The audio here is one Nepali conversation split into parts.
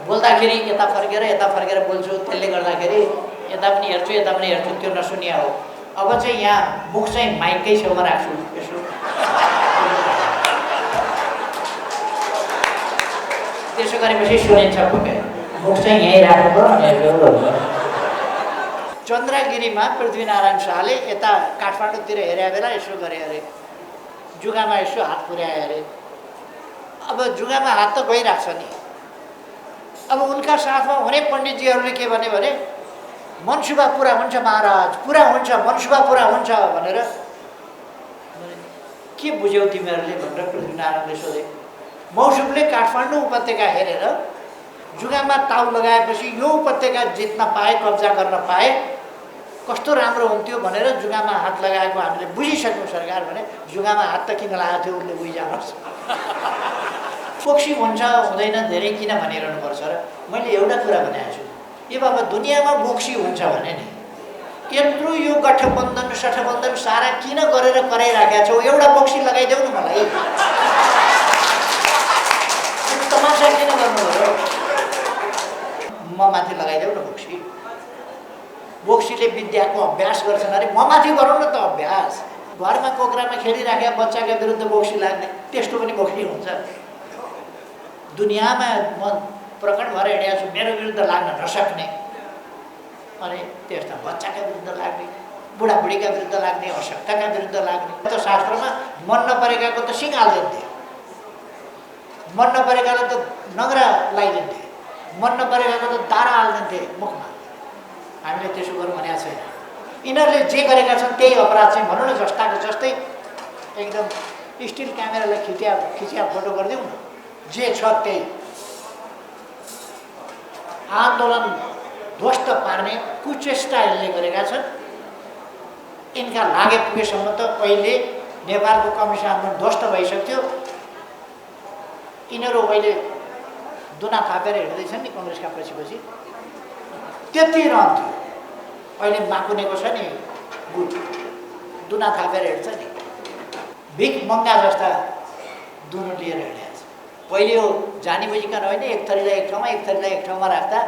बोल्दाखेरि यता फर्केर बोल्छु, त्यसले गर्दाखेरि यता पनि हेर्छु त्यो नसुनिया हो। अब चाहिँ यहाँ मुख चाहिँ माइककै छेउमा राख्छु, यसो त्यसो गरेपछि सुनिन्छ पक्कै। मुख चाहिँ यहीँ राख्नु पर्यो। चन्द्रगिरीमा पृथ्वीनारायण शाहले यता काठमाडौँतिर हेरे बेला यसो गरे अरे, जुगामा यसो हात पुर्याए अरे। अब जुगामा हात त गइरहेको छ नि। अब उनका साथमा हुने पण्डितजीहरूले के भने मनसुबा पुरा हुन्छ महाराज, पुरा हुन्छ, मनसुबा पुरा हुन्छ भनेर। के बुझ्यौ तिमीहरूले भनेर पृथ्वीनारायणले सोधे। मौसुफले काठमाडौँ उपत्यका हेरेर जुगामा ताउ लगाएपछि यो उपत्यका जित्न पाए, कब्जा गर्न पाए कस्तो राम्रो हुन्थ्यो भनेर जुगामा हात लगाएको हामीले बुझिसक्यौँ सरकार भने। जुगामा हात त किन लगाएको थियो उसले बुझिजानुहोस्। बोक्सी हुन्छ हुँदैन धेरै किन भनिरहनु पर्छ र। मैले एउटा कुरा भनेको छु, यो बाबा दुनियाँमा बोक्सी हुन्छ भने नि यत्रो यो गठबन्धन सठबन्धन सारा किन गरेर कराइराखेका छौ, एउटा बोक्सी लगाइदेऊ न मलाई। तमासा किन गर्नुभयो? म माथि लगाइदेऊ न बोक्सी। बोक्सीले विद्याको अभ्यास गर्छन् अरे, म माथि गरौँ न त अभ्यास। घरमा कोक्रामा खेलिराखेका बच्चाका विरुद्ध बोक्सी लाग्ने, त्यस्तो पनि बोक्सी हुन्छ। दुनियाँमा म प्रकट भएर हिँडेको छु, मेरो विरुद्ध लाग्न नसक्ने, अनि त्यस्ता बच्चाका विरुद्ध लाग्ने, बुढाबुढीका विरुद्ध लाग्ने, अशक्तका विरुद्ध लाग्ने। त शास्त्रमा मन नपरेकाको त सिङ हालिदिन्थे, मन नपरेकालाई त नगरा लगाइदिन्थे, मन नपरेकाको त दारा हालिदिन्थे मुखमा। हामीले त्यसो गर्नु भनेको छैन। यिनीहरूले जे गरेका छन् त्यही अपराध चाहिँ भनौँ न, जस्ताको जस्तै एकदम स्टिल क्यामेरालाई खिचिया फोटो गरिदिउँ न, जे छ त्यही। आन्दोलन ध्वस्त पार्ने कुचेष्टा यसले गरेका छन्। यिनका लागे पुगेसम्म त अहिले नेपालको कम्युनिस्ट आन्दोलन ध्वस्त भइसक्थ्यो। यिनीहरू अहिले दुना थापेर हिँड्दैछन् नि कङ्ग्रेसका पछि त्यति रहन्थ्यो। अहिले माकुनेको छ नि गुट, दुना थापेर हिँड्छ नि, भिख मङ्गा जस्ता दुनो लिएर हिँडेको छ। पहिले यो जानी बुझिकन होइन, एक थरीलाई एक ठाउँमा एक थरीलाई एक ठाउँमा राख्दा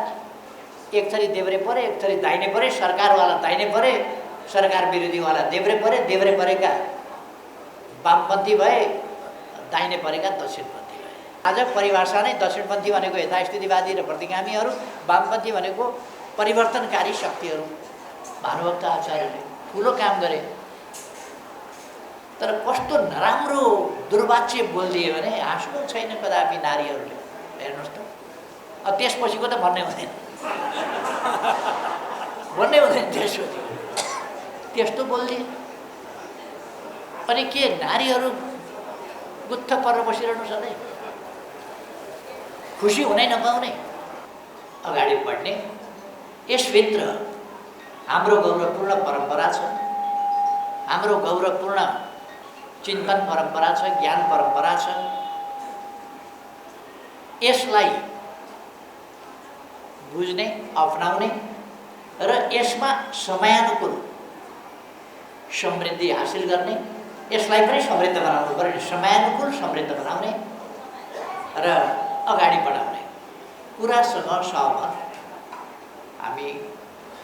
एक थरी देब्रे परे एक थरी दाहिने परे, सरकारवाला दाहिने परे, सरकार विरोधीवाला देब्रे परे, देब्रे परेका वामपन्थी भए, दाहिने परेका दक्षिणपन्थी भए। आज परिभाषा नै दक्षिणपन्थी भनेको यथास्थितिवादी र प्रतिगामीहरू, वामपन्थी भनेको परिवर्तनकारी शक्तिहरू। भानुभक्त आचार्यले ठुलो काम गरे, तर कस्तो नराम्रो दुर्वाच्य बोलिदिए भने हाँस्नु छैन कदापि नारीहरूले। हेर्नुहोस् त, अब त्यसपछिको त भन्नै हुँदैन, भन्नै हुँदैन त्यसपछि। त्यस्तो बोलिदिए अनि के नारीहरू गुत्थ परेर बसिरहनु सधैँ, खुसी हुनै नपाउने, अगाडि बढ्ने। यसभित्र हाम्रो गौरवपूर्ण परम्परा छ, हाम्रो गौरवपूर्ण चिन्तन परम्परा छ, ज्ञान परम्परा छ। यसलाई बुझ्ने, अपनाउने र यसमा समयानुकूल समृद्धि हासिल गर्ने, यसलाई पनि समृद्ध बनाउनु पर्यो, समयानुकूल समृद्ध बनाउने र अगाडि बढाउने कुरासँग सहमत हामी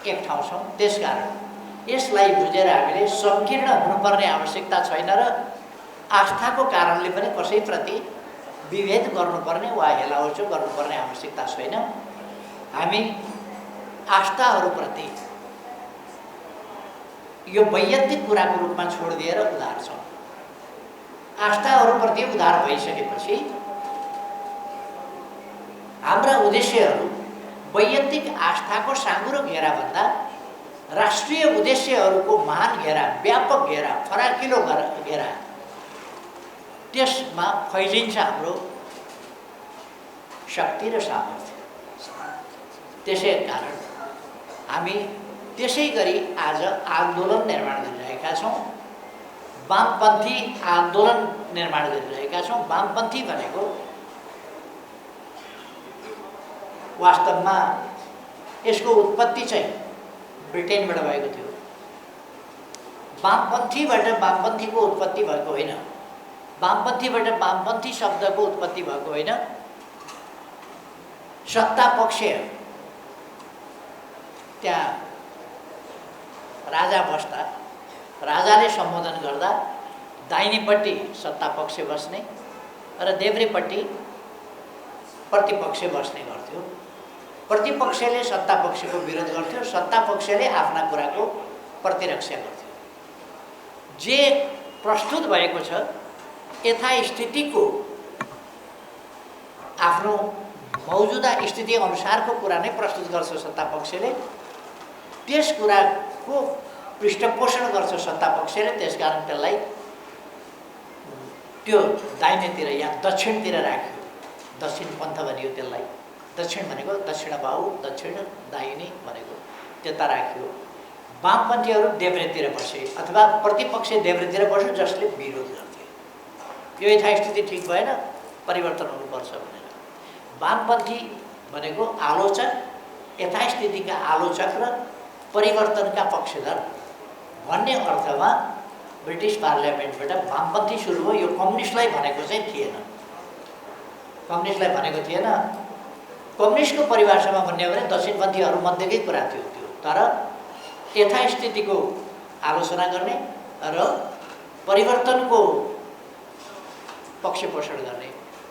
एक ठाउँ छौँ। त्यसकारण यसलाई बुझेर हामीले सङ्कीर्ण हुनुपर्ने आवश्यकता छैन र आस्थाको कारणले पनि कसैप्रति विभेद गर्नुपर्ने वा हेलाहोचो गर्नुपर्ने आवश्यकता छैन। हामी आस्थाहरूप्रति यो वैयक्तिक कुराको रूपमा छोडिदिएर उदार छौँ। आस्थाहरूप्रति उदार भइसकेपछि हाम्रा उद्देश्यहरू वैयक्तिक आस्थाको साँगुरो घेराभन्दा राष्ट्रिय उद्देश्यहरूको महान घेरा, व्यापक घेरा, फराकिलो घेरा, त्यसमा फैलिन्छ हाम्रो शक्ति र सामर्थ्य। त्यसै कारण हामी त्यसै गरी आज आन्दोलन निर्माण गरिरहेका छौँ, वामपन्थी आन्दोलन निर्माण गरिरहेका छौँ। वामपन्थी भनेको वास्तवमा यसको उत्पत्ति चाहिँ ब्रिटेनबाट भएको थियो। वामपन्थीबाट वामपन्थीको उत्पत्ति भएको होइन, वामपन्थीबाट वामपन्थी शब्दको उत्पत्ति भएको होइन। सत्ता पक्ष त्यहाँ राजा बस्दा राजाले सम्बोधन गर्दा दाहिनेपट्टि सत्ता पक्ष बस्ने र देब्रेपट्टि प्रतिपक्ष बस्ने गर्थ्यो। प्रतिपक्षले सत्ता पक्षको विरोध गर्थ्यो, सत्ता पक्षले आफ्ना कुराको प्रतिरक्षा गर्थ्यो। जे प्रस्तुत भएको छ यथास्थितिको आफ्नो मौजुदा स्थिति अनुसारको कुरा नै प्रस्तुत गर्छ सत्ता पक्षले। त्यस कुराको पृष्ठपोषण गर्छ सत्ता पक्षले। त्यसकारण त्यसलाई त्यो दाहिनेतिर या दक्षिणतिर राख्यो, दक्षिणपन्थ भनियो त्यसलाई। दक्षिण भनेको दक्षिण बाहु, दक्षिण दाहिने भनेको त्यता राख्यो। वामपन्थीहरू देब्रेतिर बसे अथवा प्रतिपक्ष देब्रेतिर बस्यो, जसले विरोध गर्थे। यो यथास्थिति ठिक भएन, परिवर्तन हुनुपर्छ भनेर। वामपन्थी भनेको आलोचक, यथास्थितिका आलोचक र परिवर्तनका पक्षधर भन्ने अर्थमा ब्रिटिस पार्लियामेन्टबाट वामपन्थी सुरु हो। यो कम्युनिस्टलाई भनेको चाहिँ थिएन, कम्युनिस्टलाई भनेको थिएन। कम्युनिस्टको परिभाषामा भन्ने हो भने दक्षिणपन्थीहरू मध्येकै कुरा थियो त्यो। तर यथास्थितिको आलोचना गर्ने र परिवर्तनको पक्षपोषण गर्ने,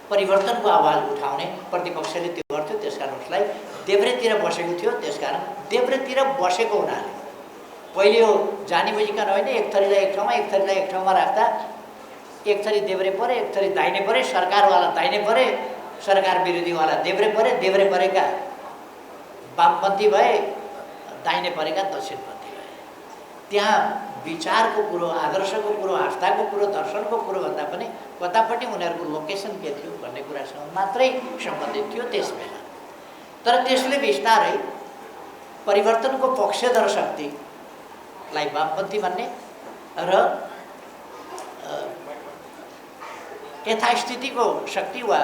परिवर्तनको आवाज उठाउने प्रतिपक्षले त्यो गर्थ्यो। त्यसकारण उसलाई देब्रेतिर बसेको थियो। त्यसकारण देब्रेतिर बसेको हुनाले पहिले हो जानी बुझिकन होइन, एक थरीलाई एक ठाउँमा एक थरीलाई एक ठाउँमा राख्दा एक थरी देब्रे परे, एक थरी दाहिने परे, सरकारवाला दाहिने परे, सरकार विरोधीवाला देब्रे परे, देब्रे परेका वामपन्थी भए, दाहिने परेका दक्षिणपन्थी भए। त्यहाँ विचारको कुरो, आदर्शको कुरो, आस्थाको कुरो, दर्शनको कुरो भन्दा पनि कतापट्टि उनीहरूको लोकेसन के थियो भन्ने कुरासँग मात्रै सम्बन्धित थियो त्यस बेला। तर त्यसले बिस्तारै परिवर्तनको पक्षधर शक्तिलाई वामपन्थी भन्ने र यथास्थितिको शक्ति वा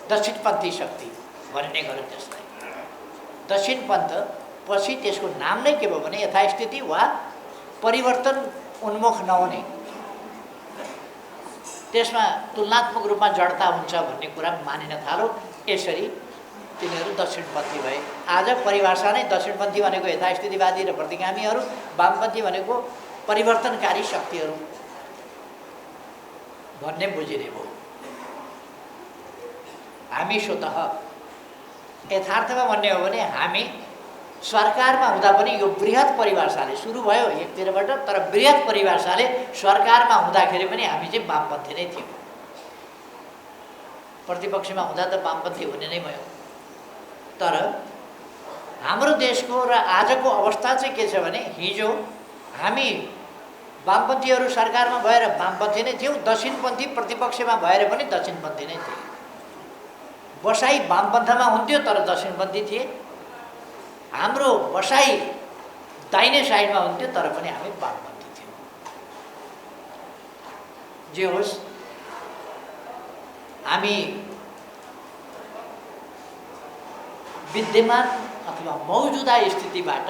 दक्षिणपन्थी शक्ति भन्ने गर्यो त्यसलाई। दक्षिणपन्थ पछि त्यसको नाम नै के भयो भने यथास्थिति वा परिवर्तन उन्मुख नहुने, त्यसमा तुलनात्मक रूपमा जडता हुन्छ भन्ने कुरा मानिन थाल्यो। यसरी तिनीहरू दक्षिणपन्थी भए। आज परिभाषा नै दक्षिणपन्थी भनेको यथास्थितिवादी र प्रतिगामीहरू, वामपन्थी भनेको परिवर्तनकारी शक्तिहरू भन्ने बुझिने भयो। हामी स्वतः यथार्थमा भन्ने हो भने हामी सरकारमा हुँदा पनि यो बृहत परिभाषाले सुरु भयो एकतिरबाट, तर बृहत परिभाषाले सरकारमा हुँदाखेरि पनि हामी चाहिँ वामपन्थी नै थियौँ। प्रतिपक्षमा हुँदा त वामपन्थी हुने नै भयो। तर हाम्रो देशको र आजको अवस्था चाहिँ के छ भने हिजो हामी वामपन्थीहरू सरकारमा भएर वामपन्थी नै थियौँ, दक्षिणपन्थी प्रतिपक्षमा भएर पनि दक्षिणपन्थी नै थिए। बसाइ वामपन्थमा हुन्थ्यो तर दक्षिणपन्थी थिए। हाम्रो बसाइ दाहिने साइडमा हुन्थ्यो तर पनि हामी वामपन्थी थियौँ। जे होस्, हामी विद्यमान अथवा मौजुदा स्थितिबाट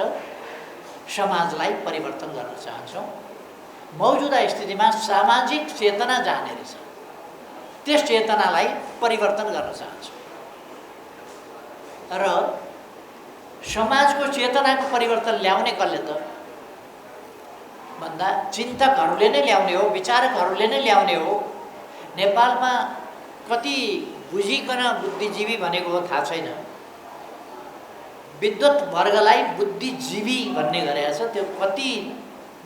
समाजलाई परिवर्तन गर्न चाहन्छौँ। मौजुदा स्थितिमा सामाजिक चेतना जाने रहेछ, त्यस चेतनालाई परिवर्तन गर्न चाहन्छौँ र समाजको चेतनाको परिवर्तन ल्याउने कसले त भन्दा चिन्तकहरूले नै ल्याउने हो, विचारकहरूले नै ल्याउने हो। नेपालमा कति बुझिकन बुद्धिजीवी भनेको हो थाहा छैन, विद्वत वर्गलाई बुद्धिजीवी भन्ने गरेको छ। त्यो कति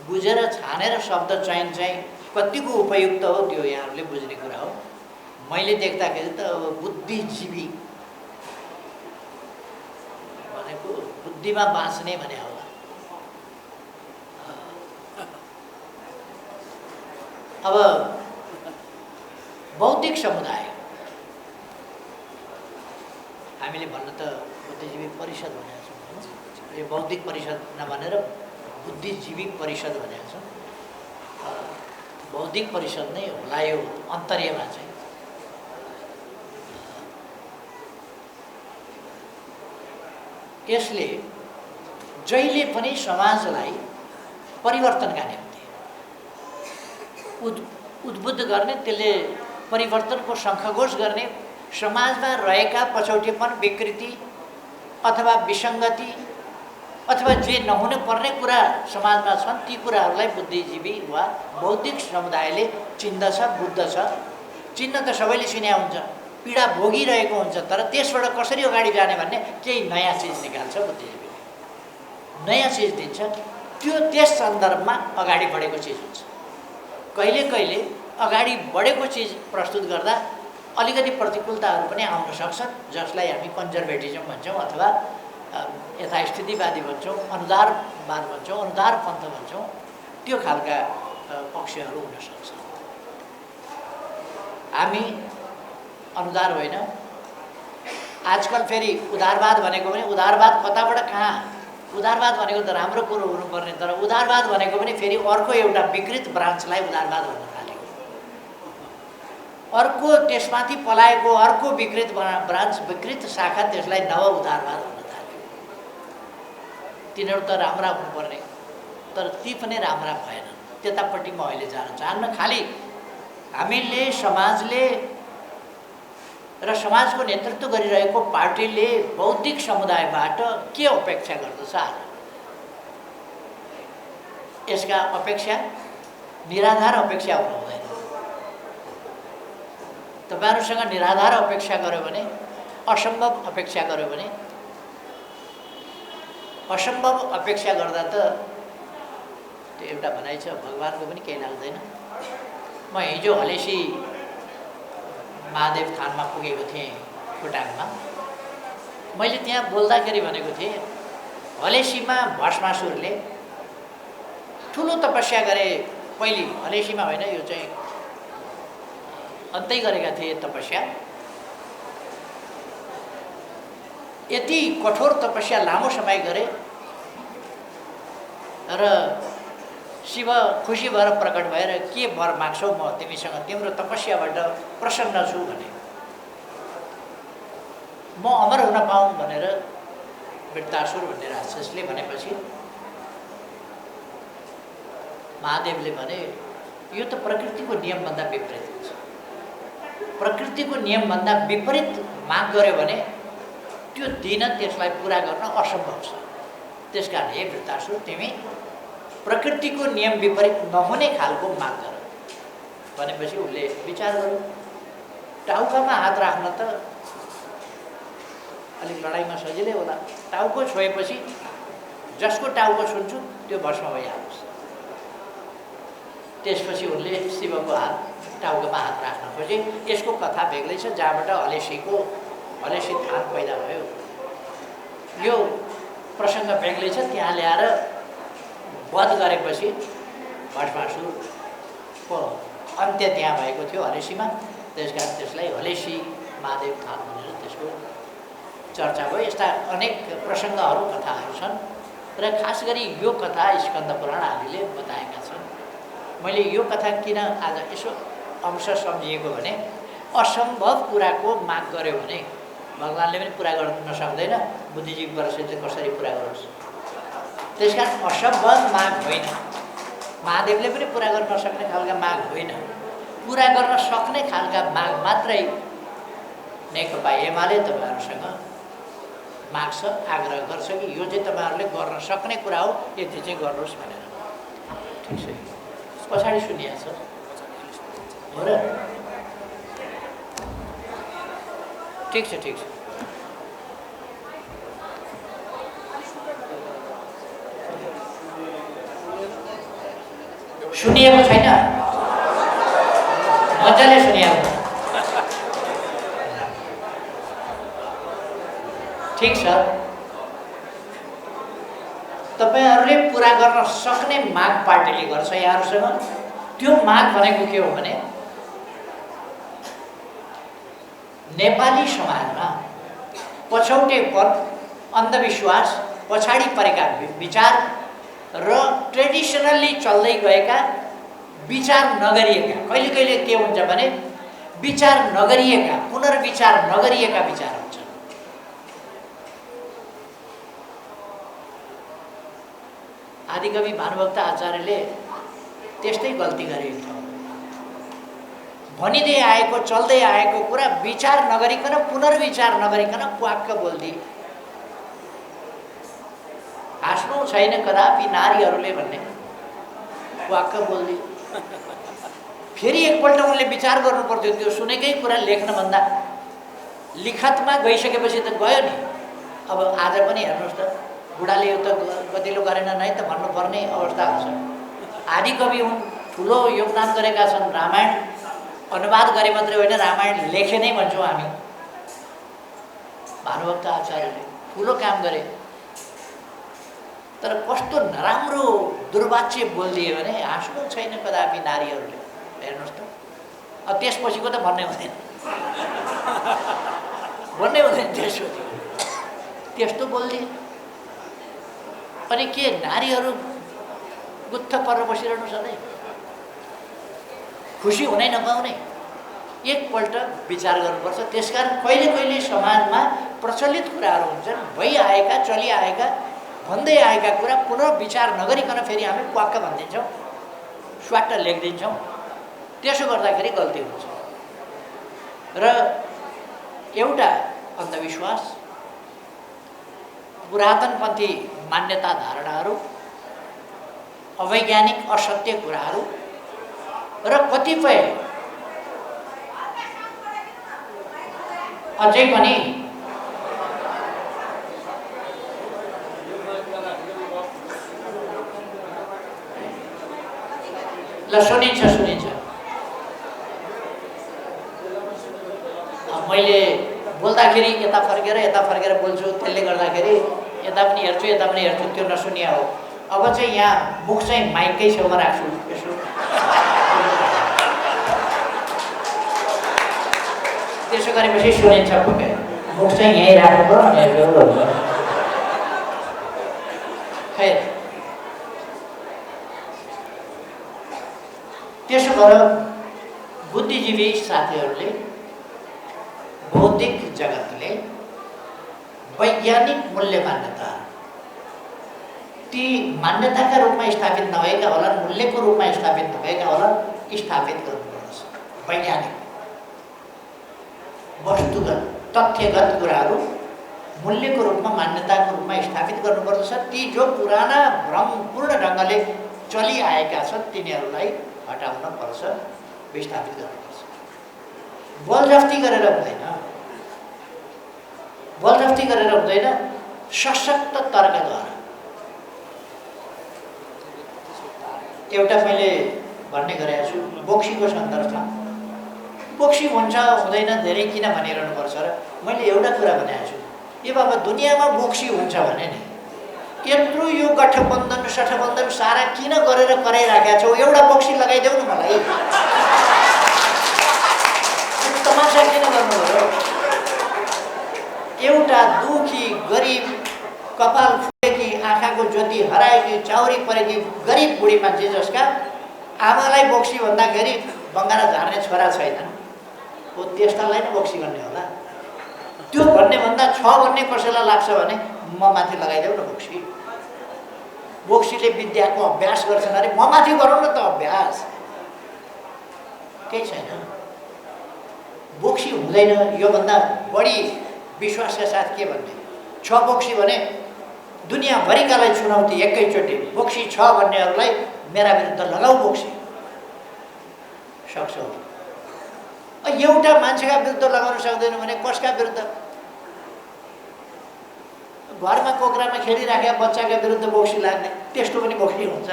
बुझेर छानेर शब्द चयन चाहिँ कतिको उपयुक्त हो त्यो यहाँहरूले बुझ्ने कुरा हो। मैले देख्दाखेरि त अब बुद्धिजीवी भनेको बुद्धिमा बाँच्ने भने होला। अब बौद्धिक समुदाय हामीले भन्न त बुद्धिजीवी परिषद भनेको छौँ, यो बौद्धिक परिषद नभनेर बुद्धिजीवी परिषद भनेको छौँ। बौद्धिक परिषद नै होला यो अन्तर्यमा चाहिँ। यसले जहिले पनि समाजलाई परिवर्तनका निम्ति उद्बुद्ध गर्ने, त्यसले परिवर्तनको शङ्खघोष गर्ने, समाजमा रहेका पछौटेपन, विकृति अथवा विसङ्गति अथवा जे नहुनु पर्ने कुरा समाजमा छन् ती कुराहरूलाई बुद्धिजीवी वा बौद्धिक समुदायले चिन्दछ, बुझ्दछ। चिन्न त सबैले चिन्या हुन्छ, पीडा भोगिरहेको हुन्छ, तर त्यसबाट कसरी अगाडि जाने भन्ने केही नयाँ चिज निकाल्छ बुद्धिजीवीले, नयाँ चिज दिन्छ। त्यो त्यस सन्दर्भमा अगाडि बढेको चिज हुन्छ। कहिले कहिले अगाडि बढेको चिज प्रस्तुत गर्दा अलिकति प्रतिकूलताहरू पनि आउन सक्छन्, जसलाई हामी कन्जर्भेटिजम भन्छौँ अथवा यथास्थितिवादी भन्छौँ, अनुदारवाद भन्छौँ, अनुदारपन्थ भन्छौँ। त्यो खालका पक्षहरू हुन सक्छन्। हामी अनुदार होइन। आजकल फेरि उदारवाद भनेको पनि उदारवाद कताबाट कहाँ? उदारवाद भनेको त राम्रो कुरो हुनुपर्ने, तर उदारवाद भनेको पनि फेरि अर्को एउटा विकृत ब्रान्चलाई उदारवाद भन्न थाल्यो। अर्को त्यसमाथि पलाएको अर्को विकृत ब्रान्च, विकृत शाखा, त्यसलाई नव उदारवाद भन्न थाल्यो। तिनीहरू त राम्रा हुनुपर्ने, तर ती पनि राम्रा भएनन्। त्यतापट्टि म अहिले जान चाहन्न। खालि हामीले, समाजले र समाजको नेतृत्व गरिरहेको पार्टीले बौद्धिक समुदायबाट के अपेक्षा गर्दछ? यसका अपेक्षा निराधार अपेक्षा हुनु हुँदैन। तपाईहरुसँग निराधार अपेक्षा गर्यो भने, असम्भव अपेक्षा गर्यो भने, असम्भव अपेक्षा गर्दा त त्यो एउटा भनाइ छ, भगवानको पनि केही लाग्दैन। म हिजो हलेसी महादेव थानमा पुगेको थिएँ, खोटाङमा। मैले त्यहाँ बोल्दाखेरि भनेको थिएँ, हलेसीमा भस्मासुरले ठुलो तपस्या गरे। पहिले हलेसीमा होइन, यो चाहिँ अन्तै गरेका थिए तपस्या। यति कठोर तपस्या लामो समय गरे र शिव खुसी भएर प्रकट भएर के वर माग्छौ, म तिमीसँग तिम्रो तपस्याबाट प्रसन्न छु भने, म अमर हुन पाऊँ भनेर वृत्तासुर भन्ने राक्षसले भनेपछि महादेवले भने यो त प्रकृतिको नियमभन्दा विपरीत हुन्छ। प्रकृतिको नियमभन्दा विपरीत माग गर्यो भने त्यो दिन त्यसलाई पुरा गर्न असम्भव छ। त्यसकारण हे वृत्तासुर, तिमी प्रकृतिको नियम विपरीत नहुने खालको माग गर भनेपछि उसले विचार गर्यो। टाउकामा हात राख्न त अलिक लडाइँमा सजिलै होला। टाउको छोएपछि जसको टाउको छुन्छु त्यो भस्म भइहाल्छ। त्यसपछि उनले शिवको हात, टाउकोमा हात राख्न खोजे। यसको कथा बेग्लै छ, जहाँबाट हलेसी थान पैदा भयो। यो प्रसङ्ग बेग्लै छ। त्यहाँ ल्याएर वध गरेपछि भस्मासुरको अन्त्य त्यहाँ भएको थियो हलेसीमा। त्यसकारण त्यसलाई हलेसी महादेव थान भनेर त्यसको चर्चा भयो। यस्ता अनेक प्रसङ्गहरू, कथाहरू छन् र खास गरी यो कथा स्कन्द पुराण आदिले बताएका छन्। मैले यो कथा किन आज यसो अंश सम्झिएको भने, असम्भव कुराको माग गर्यो भने भगवानले पनि पुरा गर्न सक्दैन, बुद्धिजीवी वर्षले कसरी पुरा गरोस्? त्यसकारण असम्भव माग होइन, महादेवले पनि पुरा गर्न सक्ने खालका माग होइन, पुरा गर्न सक्ने खालका माग मात्रै नेकपा एमाले तपाईँहरूसँग माग्छ, आग्रह गर्छ कि यो चाहिँ तपाईँहरूले गर्न सक्ने कुरा हो, यति चाहिँ गर्नुहोस् भनेर। ठिक छ, पछाडि सुनिएको छ हो र? ठिक छ, ठिक छ। सुनिएको छैन? मजाले सुनिएको। ठिक छ, तपाईहरूले पुरा गर्न सक्ने माग पार्टीले गर्छ यहाँहरूसँग। त्यो माग भनेको के हो भने, नेपाली समाजमा पछौटेपन, अन्धविश्वास, पछाडि परेका विचार र ट्रेडिसनल्ली चल्दै गएका विचार नगरिएका, कहिले कहिले के हुन्छ भने विचार नगरिएका, पुनर्विचार नगरिएका विचार हुन्छ। आदिकवि भानुभक्त आचार्यले त्यस्तै गल्ती गरे। भनिँदै आएको चल्दै आएको कुरा विचार नगरिकन पुनर्विचार नगरिकन क्वाक्क बोल्दिए। हाँस्नु छैन कदापि नारीहरूले भन्ने क्वाक्क बोल्दिए। फेरि एकपल्ट उनले विचार गर्नु पर्थ्यो, त्यो सुनेकै कुरा लेख्नभन्दा लिखतमा गइसकेपछि त गयो नि। अब आज पनि हेर्नुहोस् त, बुढाले यो त गतिलो गरेन नै त भन्नुपर्ने अवस्था हुन्छ। आदिकवि हुन्, ठुलो योगदान गरेका छन्। रामायण अनुवाद गरे मात्रै होइन, रामायण लेखे नै भन्छौँ हामी। भानुभक्त आचार्यले ठुलो काम गरे, तर कस्तो नराम्रो दुर्वाच्य बोलिदिए भने हाँस्नु छैन कदापि नारीहरूले। हेर्नुहोस् त, त्यसपछिको त भन्नै हुँदैन, भन्नै हुँदैन त्यसपछि। त्यस्तो बोलिदिए अनि के नारीहरू गुत्थ परेर बसिरहनु सधैँ? खुसी हुनै नपाउने? एकपल्ट विचार गर्नुपर्छ। त्यसकारण कहिले कहिले समाजमा प्रचलित कुराहरू हुन्छन्, भइआएका चलिआएका भन्दै आएका कुरा पुनः विचार नगरिकन फेरि हामी क्वाक्क भनिदिन्छौँ, स्वाट्ट लेखिदिन्छौँ। त्यसो गर्दाखेरि गल्ती हुन्छ। र एउटा अन्धविश्वास, पुरातनपन्थी मान्यता धारणाहरू, अवैज्ञानिक असत्य कुराहरू र कतिपय अझै पनि सुनिन्छ। मैले बोल्दाखेरि यता फर्केर बोल्छु, त्यसले गर्दाखेरि यता पनि हेर्छु त्यो नसुनिया हो। अब चाहिँ यहाँ मुख चाहिँ माइककै छेउमा राख्छु, यसो त्यसो गरेपछि सुनिन्छ। मुख चाहिँ यहीँ राख्नु पर्यो। खै त्यसो गरेर बुद्धिजीवी साथीहरूले, बौद्धिक जगतले वैज्ञानिक मूल्य मान्यता, ती मान्यताका रूपमा स्थापित नभएका होलान्, मूल्यको रूपमा स्थापित नभएका होलान्, स्थापित गर्नुपर्छ। वैज्ञानिक वस्तुगत तथ्यगत कुराहरू मूल्यको रूपमा, मान्यताको रूपमा स्थापित गर्नुपर्दछ। ती जो पुराना भ्रमपूर्ण ढङ्गले चलिआएका छन् तिनीहरूलाई हटाउन पर्छ, विस्थापित गर्नुपर्छ। बलजफ्ती गरेर हुँदैन, सशक्त तर्कद्वारा। एउटा मैले भन्ने गरेको छु बोक्सीको सन्दर्भमा। बोक्सी हुन्छ हुँदैन धेरै किन भनिरहनुपर्छ र मैले एउटा कुरा भनेको छु, ए बाबा दुनियाँमा बोक्सी हुन्छ भने नि यत्रो यो गठबन्धन सठबन्धन सारा किन गरेर कराइराखेका छौ? एउटा बोक्सी लगाइदेऊ न मलाई। तमासा किन गर्नुभयो? एउटा दुखी गरिब, कपाल फुटेकी, आँखाको ज्योति हराएकी, चाउरी परेकी गरिब बुढी मान्छे जसका आमालाई बोक्सी भन्दाखेरि बङ्गारा झार्ने छोरा छैनन्, हो त्यस्तालाई नै बोक्सी गर्ने होला। त्यो भन्ने भन्दा छ भन्ने कसैलाई लाग्छ भने म माथि लगाइदेऊ न बोक्सी। बोक्सीले विद्याको अभ्यास गर्छन् अरे, म माथि गरौँ न त अभ्यास। केही छैन, बोक्सी हुँदैन। योभन्दा बढी विश्वासका साथ के भन्ने? छ बोक्सी भने दुनियाँभरिकालाई चुनौती एकैचोटि। बोक्सी छ भन्नेहरूलाई मेरा विरुद्ध लगाऊ बोक्सी, सक्छौ। एउटा मान्छेका विरुद्ध लगाउन सक्दैन भने कसका विरुद्ध? घरमा कोक्रामा खेलिराखेका बच्चाका विरुद्ध बोक्सी लाग्ने, त्यस्तो पनि बोक्सी हुन्छ।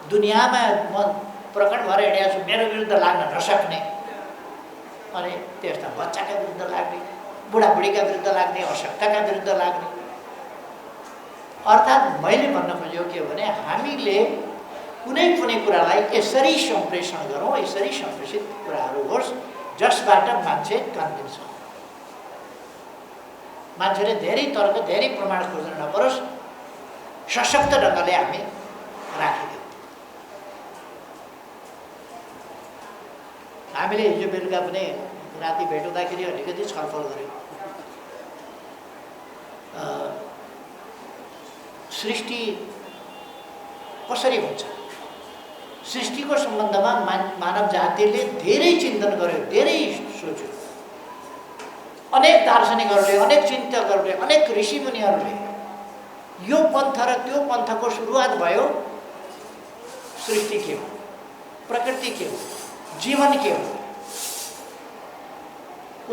दुनियाँमा म प्रकट भएर हिँडेको छु, मेरो विरुद्ध लाग्न नसक्ने, अनि त्यस्ता बच्चाका विरुद्ध लाग्ने, बुढाबुढीका विरुद्ध लाग्ने, अशक्तका विरुद्ध लाग्ने। अर्थात् मैले भन्न खोजेको के हो भने हामीले कुनै कुरालाई यसरी सम्प्रेषण गरौँ, यसरी सम्प्रेषित कुराहरू होस् जसबाट मान्छे कन्भिन्स हो, मान्छेले धेरै तर्क धेरै प्रमाण खोज्न नपरोस्, सशक्त ढङ्गले हामी राखिदिउँ। हामीले हिजो बेलुका पनि राति भेट हुँदाखेरि अलिकति छलफल गऱ्यौँ। सृष्टि कसरी हुन्छ, सृष्टिको सम्बन्धमा मानव जातिले धेरै चिन्तन गर्यो, धेरै सोच्यो। अनेक दार्शनिकहरूले, अनेक चिन्तकहरूले, अनेक ऋषिमुनिहरूले यो पन्थ र त्यो पन्थको सुरुवात भयो। सृष्टि के हो, प्रकृति के हो, जीवन के हो,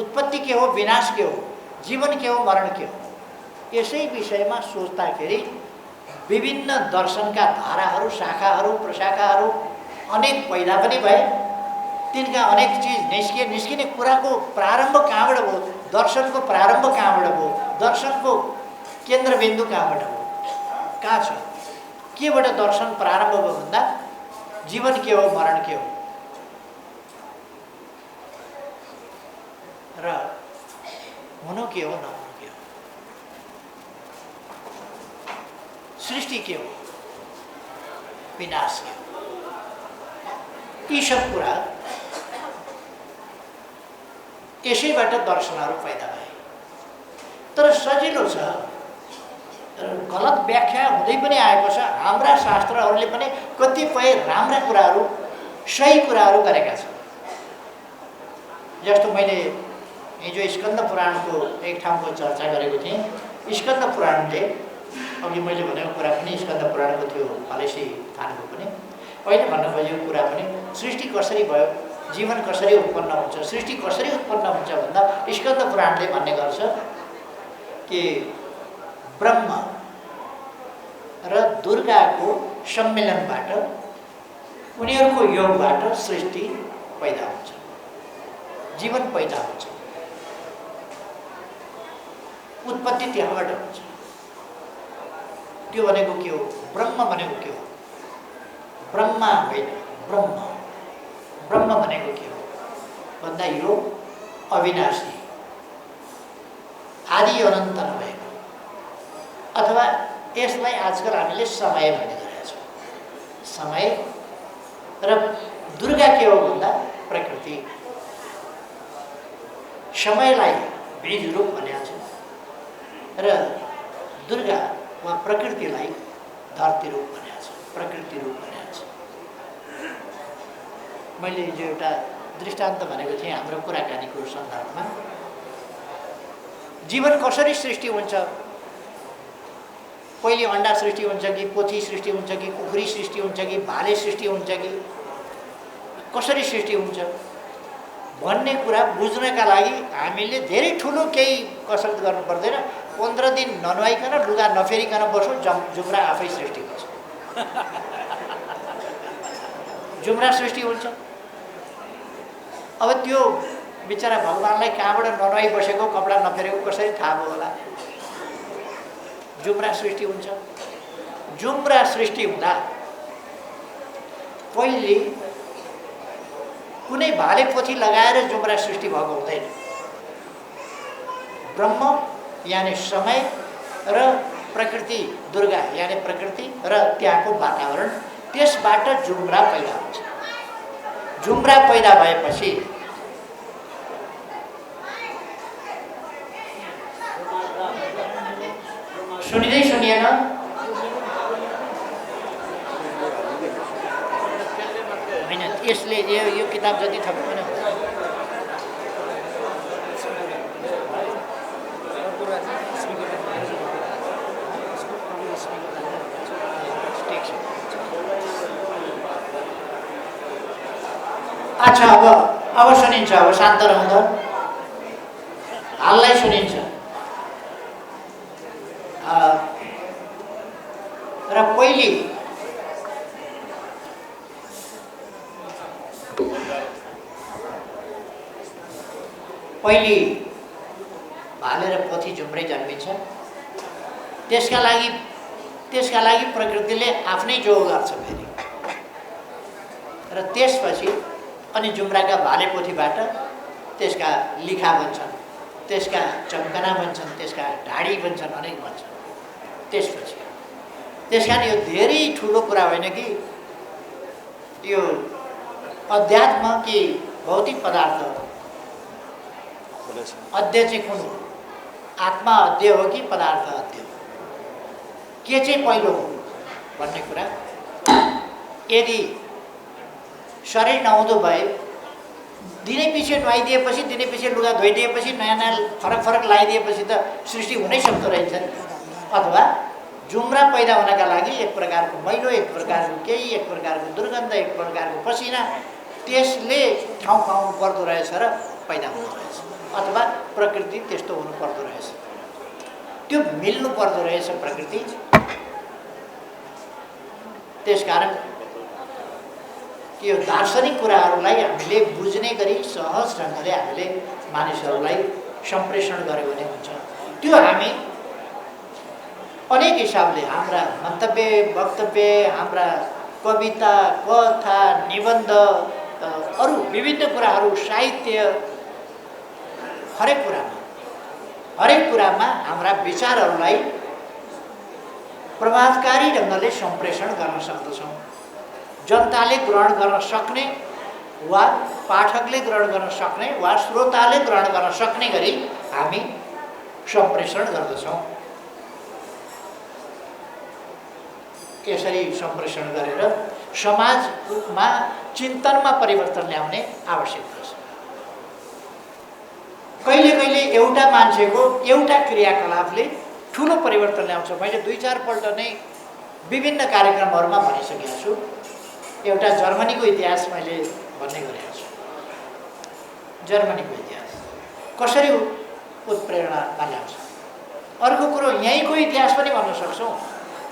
उत्पत्ति के हो, विनाश के हो, जीवन के हो, मरण के हो, यसै विषयमा सोच्दाखेरि विभिन्न दर्शनका धाराहरू, शाखाहरू, प्रशाखाहरू अनेक पैदा पनि भए। तिनका अनेक चिज निस्किने कुराको प्रारम्भ कहाँबाट भयो? दर्शनको प्रारम्भ कहाँबाट भयो? दर्शनको केन्द्रबिन्दु कहाँबाट हो? कहाँ छ? केबाट दर्शन प्रारम्भ भयो भन्दा जीवन के हो, मरण के हो र हुनु के हो, नहुनु के हो, सृष्टि के हो, विनाश के हो, यी सब कुरा यसैबाट दर्शनहरू पैदा भए। तर सजिलो छ, गलत व्याख्या हुँदै पनि आएको छ। हाम्रा शास्त्रहरूले पनि कतिपय राम्रा कुराहरू, सही कुराहरू गरेका छन्। जस्तो मैले हिजो स्कन्द पुराणको एक ठाउँको चर्चा गरेको थिएँ। स्कन्द पुराणले, अघि मैले भनेको कुरा पनि स्कन्द पुराणको थियो, हलेसी थानको पनि अहिले भन्नुभयो कुरा पनि। सृष्टि कसरी भयो, जीवन कसरी उत्पन्न हुन्छ, सृष्टि कसरी उत्पन्न हुन्छ भन्दा स्कन्द पुराणले भन्ने गर्छ कि ब्रह्म र दुर्गाको सम्मेलनबाट, उनीहरूको योगबाट सृष्टि पैदा हुन्छ, जीवन पैदा हुन्छ, उत्पत्ति त्यहाँबाट हुन्छ। त्यो भनेको के हो? ब्रह्म भनेको के हो? ब्रह्मा होइन, ब्रह्म। ब्रह्म भनेको के हो भन्दा यो अविनाशी, आदि अनन्त नभएको, अथवा यसलाई आजकल हामीले समय भन्ने गरेका छौँ। समय र दुर्गा के हो भन्दा प्रकृति। समयलाई बीज रूप भनेको छ र दुर्गा वा प्रकृतिलाई धरती रूप भनेको छ, प्रकृति रूप भनेको छ। मैले जो एउटा दृष्टान्त भनेको थिएँ हाम्रो कुराकानीको सन्दर्भमा, जीवन कसरी सृष्टि हुन्छ? पहिले अन्डा सृष्टि हुन्छ कि पोथी सृष्टि हुन्छ कि कुखुरी सृष्टि हुन्छ कि भाले सृष्टि हुन्छ कि कसरी सृष्टि हुन्छ भन्ने कुरा बुझ्नका लागि हामीले धेरै ठुलो केही कसरत गर्नु पर्दैन। 15 दिन ननुहाइकन, लुगा नफेरिकन बसौँ, जुम्रा आफै सृष्टि हुन्छ। जुम्रा सृष्टि हुन्छ। अब त्यो बिचरा भगवानलाई कहाँबाट ननुहाई बसेको, कपडा नफेरेको कसरी थाहा भयो होला? जुम्रा सृष्टि हुन्छ। जुम्रा सृष्टि हुँदा पहिले कुनै भाले पोथी लगाएर जुम्रा सृष्टि भएको हुँदैन। ब्रह्म यानि समय र प्रकृति, दुर्गा यानि प्रकृति र त्यहाँको वातावरण, त्यसबाट जुम्रा पैदा हुन्छ। जुम्रा पैदा भएपछि सुनिँदै सुनिएन? होइन, यसले यो किताब जति थपे पनि हुन्छ। अच्छा, अब सुनिन्छ। अब शान्त रहँदा हाललाई सुनिन्छ। र पहिले भाले र पोथी जुम्रै जन्मिन्छ। त्यसका लागि प्रकृतिले आफ्नै जोग गर्छ फेरि। र त्यसपछि अनि जुम्राका भाले पोथीबाट त्यसका लिखा बन्छन्, त्यसका चम्कना बन्छन्, त्यसका ढाडी बन्छन्, अनेक बन्छन्। त्यसपछि त्यस कारण यो धेरै ठुलो कुरा होइन कि यो अध्यात्म कि भौतिक पदार्थ अध्यय चाहिँ कुन हो? आत्मा अध्यय हो कि पदार्थ अध्यय हो? के चाहिँ पहिलो हो भन्ने कुरा यदि शरीर नहुँदो भए दिनै पछि नुहाइदिएपछि दिनै पछि लुगा धोइदिएपछि नयाँ नयाँ फरक फरक लगाइदिएपछि त सृष्टि हुनै सक्दो रहेछ नि। अथवा जुम्रा पैदा हुनका लागि एक प्रकारको मैलो, एक प्रकारको केही, एक प्रकारको दुर्गन्ध, एक प्रकारको पसिना त्यसले ठाउँ पाउनु पर्दो रहेछ र पैदा हुँदो रहेछ। अथवा प्रकृति त्यस्तो हुनु पर्दो रहेछ, त्यो मिल्नु पर्दो रहेछ प्रकृति। त्यसकारण यो दार्शनिक कुराहरूलाई हामीले बुझ्ने गरी सहज ढङ्गले हामीले मानिसहरूलाई सम्प्रेषण गर्यो भने हुन्छ। त्यो हामी अनेक हिसाबले हाम्रा मन्तव्य, वक्तव्य, हाम्रा कविता, कथा, निबन्ध, अरू विभिन्न कुराहरू, साहित्य, हरेक कुरामा हाम्रा विचारहरूलाई प्रभावकारी ढङ्गले सम्प्रेषण गर्न सक्दछौँ। जनताले ग्रहण गर्न सक्ने वा पाठकले ग्रहण गर्न सक्ने वा श्रोताले ग्रहण गर्न सक्ने गरी हामी सम्प्रेषण गर्दछौँ। यसरी सम्प्रेषण गरेर समाजमा चिन्तनमा परिवर्तन ल्याउने आवश्यकता छ। कहिले कहिले एउटा मान्छेको एउटा क्रियाकलापले ठुलो परिवर्तन ल्याउँछ। मैले 2-4 पल्ट नै विभिन्न कार्यक्रमहरूमा भनिसकेको छु। एउटा जर्मनीको इतिहास मैले भन्ने गरेको छु। जर्मनीको इतिहास कसरी उत्प्रेरणामा ल्याउँछ। अर्को कुरो यहीँको इतिहास पनि भन्न सक्छौँ।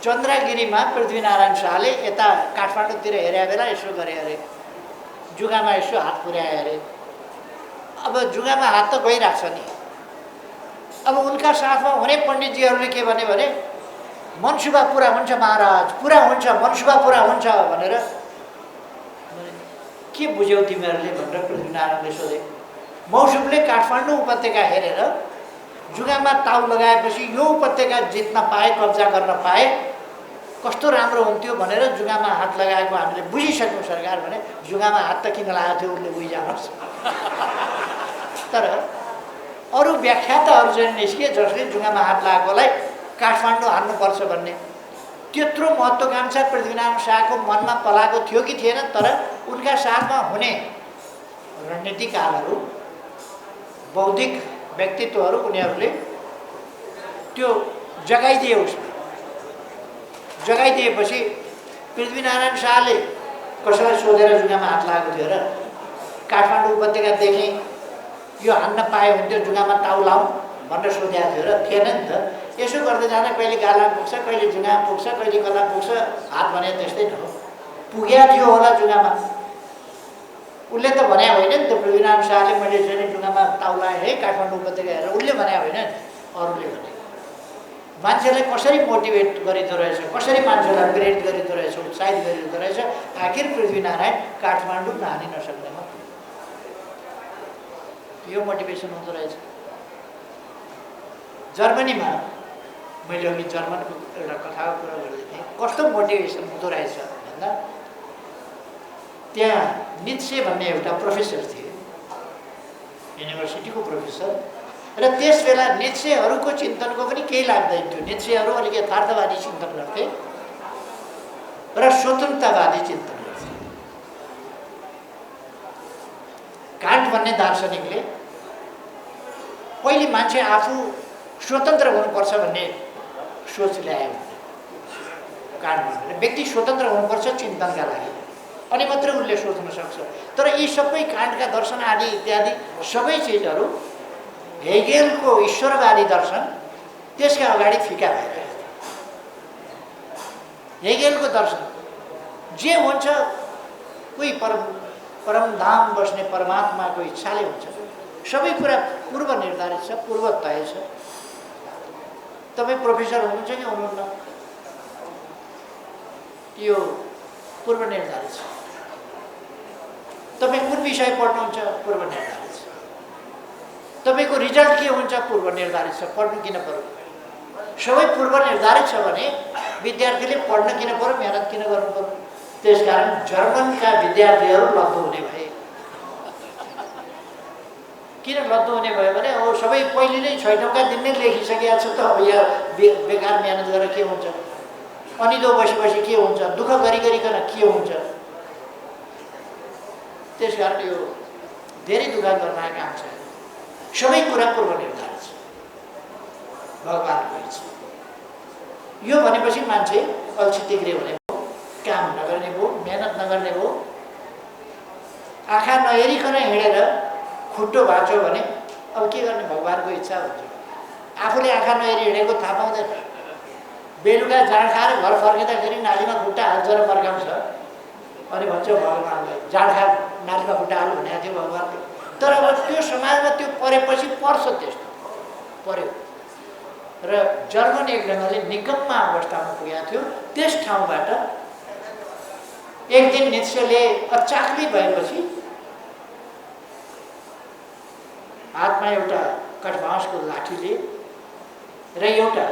चन्द्रगिरीमा पृथ्वीनारायण शाहले यता काठमाडौँतिर हेरे बेला यसो गरे अरे, जुगामा यसो हात पुर्याए अरे। अब जुगामा हात त गइरहेको छ नि। अब उनका साथमा हुने पण्डितजीहरूले के भने मनसुबा पुरा हुन्छ महाराज, पुरा हुन्छ, मनसुबा पुरा हुन्छ भनेर। के बुझ्यौ तिमीहरूले भनेर पृथ्वीनारायणले सोधे। मौसुमले काठमाडौँ उपत्यका हेरेर जुगामा ताउ लगाएपछि यो उपत्यका जित्न पाए, कब्जा गर्न पाए कस्तो राम्रो हुन्थ्यो भनेर जुगामा हात लगाएको हामीले बुझिसक्यौँ सरकार भने। जुगामा हात त किन लगाएको थियो उसले बुझिजानुहोस्। तर अरू व्याख्याताहरू चाहिँ निस्किए जसले जुगामा हात लगाएकोलाई काठमाडौँ हान्नुपर्छ भन्ने। त्यत्रो महत्त्वाकांक्षा पृथ्वीनारायण शाहको मनमा पलाएको थियो कि थिएन। तर उनका साथमा हुने रणनीतिकारहरू, बौद्धिक व्यक्तित्वहरू, उनीहरूले त्यो जगाइदिए। उसमा जगाइदिएपछि पृथ्वीनारायण शाहले कसैलाई सोधेर जुगामा हात लगाएको थियो र काठमाडौँ उपत्यकादेखि यो हान्न पाए हुन्थ्यो, जुगामा ताउ लाउँ भनेर सोधेको थियो र थिएन नि त। यसो गर्दै जाँदा कहिले गाला पुग्छ, कहिले जुगा पुग्छ, कहिले कता पुग्छ। हात भने त्यस्तै न हो, पुगेको थियो होला जुगामा। उसले त भने होइन नि त पृथ्वीनारायण शाहले मैले चाहिँ जुगामा ताउ लाएँ है काठमाडौँ उपत्यका हेरेर, उसले भने होइन नि, अरूले भने। मान्छेलाई कसरी मोटिभेट गरिदो रहेछ, कसरी मान्छेलाई प्रेरित गरिदो रहेछ, उत्साहित गरिदो रहेछ। आखिर पृथ्वीनारायण काठमाडौँ हानि नसक्नेमा यो मोटिभेसन हुँदो रहेछ। जर्मनीमा मैले अघि जर्मनको एउटा कथाको कुरा गर्दै थिएँ। कस्तो मोटिभेसन हुँदो रहेछ भन्दा त्यहाँ नित्से भन्ने एउटा प्रोफेसर थिए, युनिभर्सिटीको प्रोफेसर। र त्यस बेला नित्सेहरूको चिन्तनको पनि केही लाग्दैन थियो। नित्सेहरू अलिक यथार्थवादी चिन्तन गर्थे र स्वतन्त्रतावादी चिन्तन गर्थे। कान्ट भन्ने दार्शनिकले पहिले मान्छे आफू स्वतन्त्र हुनुपर्छ भन्ने सोच ल्यायो। कान्ट भन्ने व्यक्ति स्वतन्त्र हुनुपर्छ चिन्तनका लागि, अनि मात्रै उनले सोच्न सक्छ। तर यी सबै कान्टका दर्शन आदि इत्यादि सबै चिजहरू हेगेलको ईश्वरवादी दर्शन त्यसका अगाडि फिका भएर। हेगेलको दर्शन जे हुन्छ कोही परमधाम बस्ने परमात्माको इच्छाले हुन्छ। सबै कुरा पूर्व निर्धारित छ, पूर्व तय छ। तपाईँ प्रोफेसर हुनुहुन्छ कि हुनुहुन्न, यो पूर्व निर्धारित छ। तपाईँ कुन विषय पढ्नुहुन्छ, पूर्व निर्धारित छ। तपाईँको रिजल्ट के हुन्छ, पूर्व निर्धारित छ। पढ्नु किन पर्यो? सबै पूर्व निर्धारित छ भने विद्यार्थीले पढ्न किन पर्यो, मेहनत किन गर्नु पर्यो? त्यसकारण जर्मनका विद्यार्थीहरू लद्दो हुने भए। किन लद्दो हुने भयो भने अब सबै पहिले नै 6औँका दिन नै लेखिसकेका छ त। अब यहाँ बेकार मेहनत गरेर के हुन्छ, अनिदो बसी के हुन्छ, दुःख गरिकन के हुन्छ। त्यस कारण यो धेरै दुःख गर्न काम छ। सबै कुरा पूर्व निर्धारित छ, भगवानको इच्छा। यो भनेपछि मान्छे अल्छी तिग्रे हुने भयो, काम नगर्ने भयो, मेहनत नगर्ने भयो। आँखा नहेरिकन हिँडेर खुट्टो भाँच्यो भने अब के गर्ने, भगवानको इच्छा हुन्छ। आफूले आँखा नहेरी हिँडेको थाहा पाउँदैन। बेलुका जाँड खाएर घर फर्किँदाखेरि नालीमा खुट्टा हाल्छ र फर्काउँछ, अनि भन्छ भगवान्लाई जाँड खा नालीमा खुट्टा हाल्नु भनेको थियो भगवान्ले। तर अब त्यो समाजमा त्यो परेपछि पर्छ, त्यस्तो पर्यो। र जर्मन एक ढङ्गले निकम्मा अवस्थामा पुगेको थियो। त्यस ठाउँबाट एक दिन नित्सेले अचाक्ली भएपछि हातमा एउटा कठबाँसको लाठीले र एउटा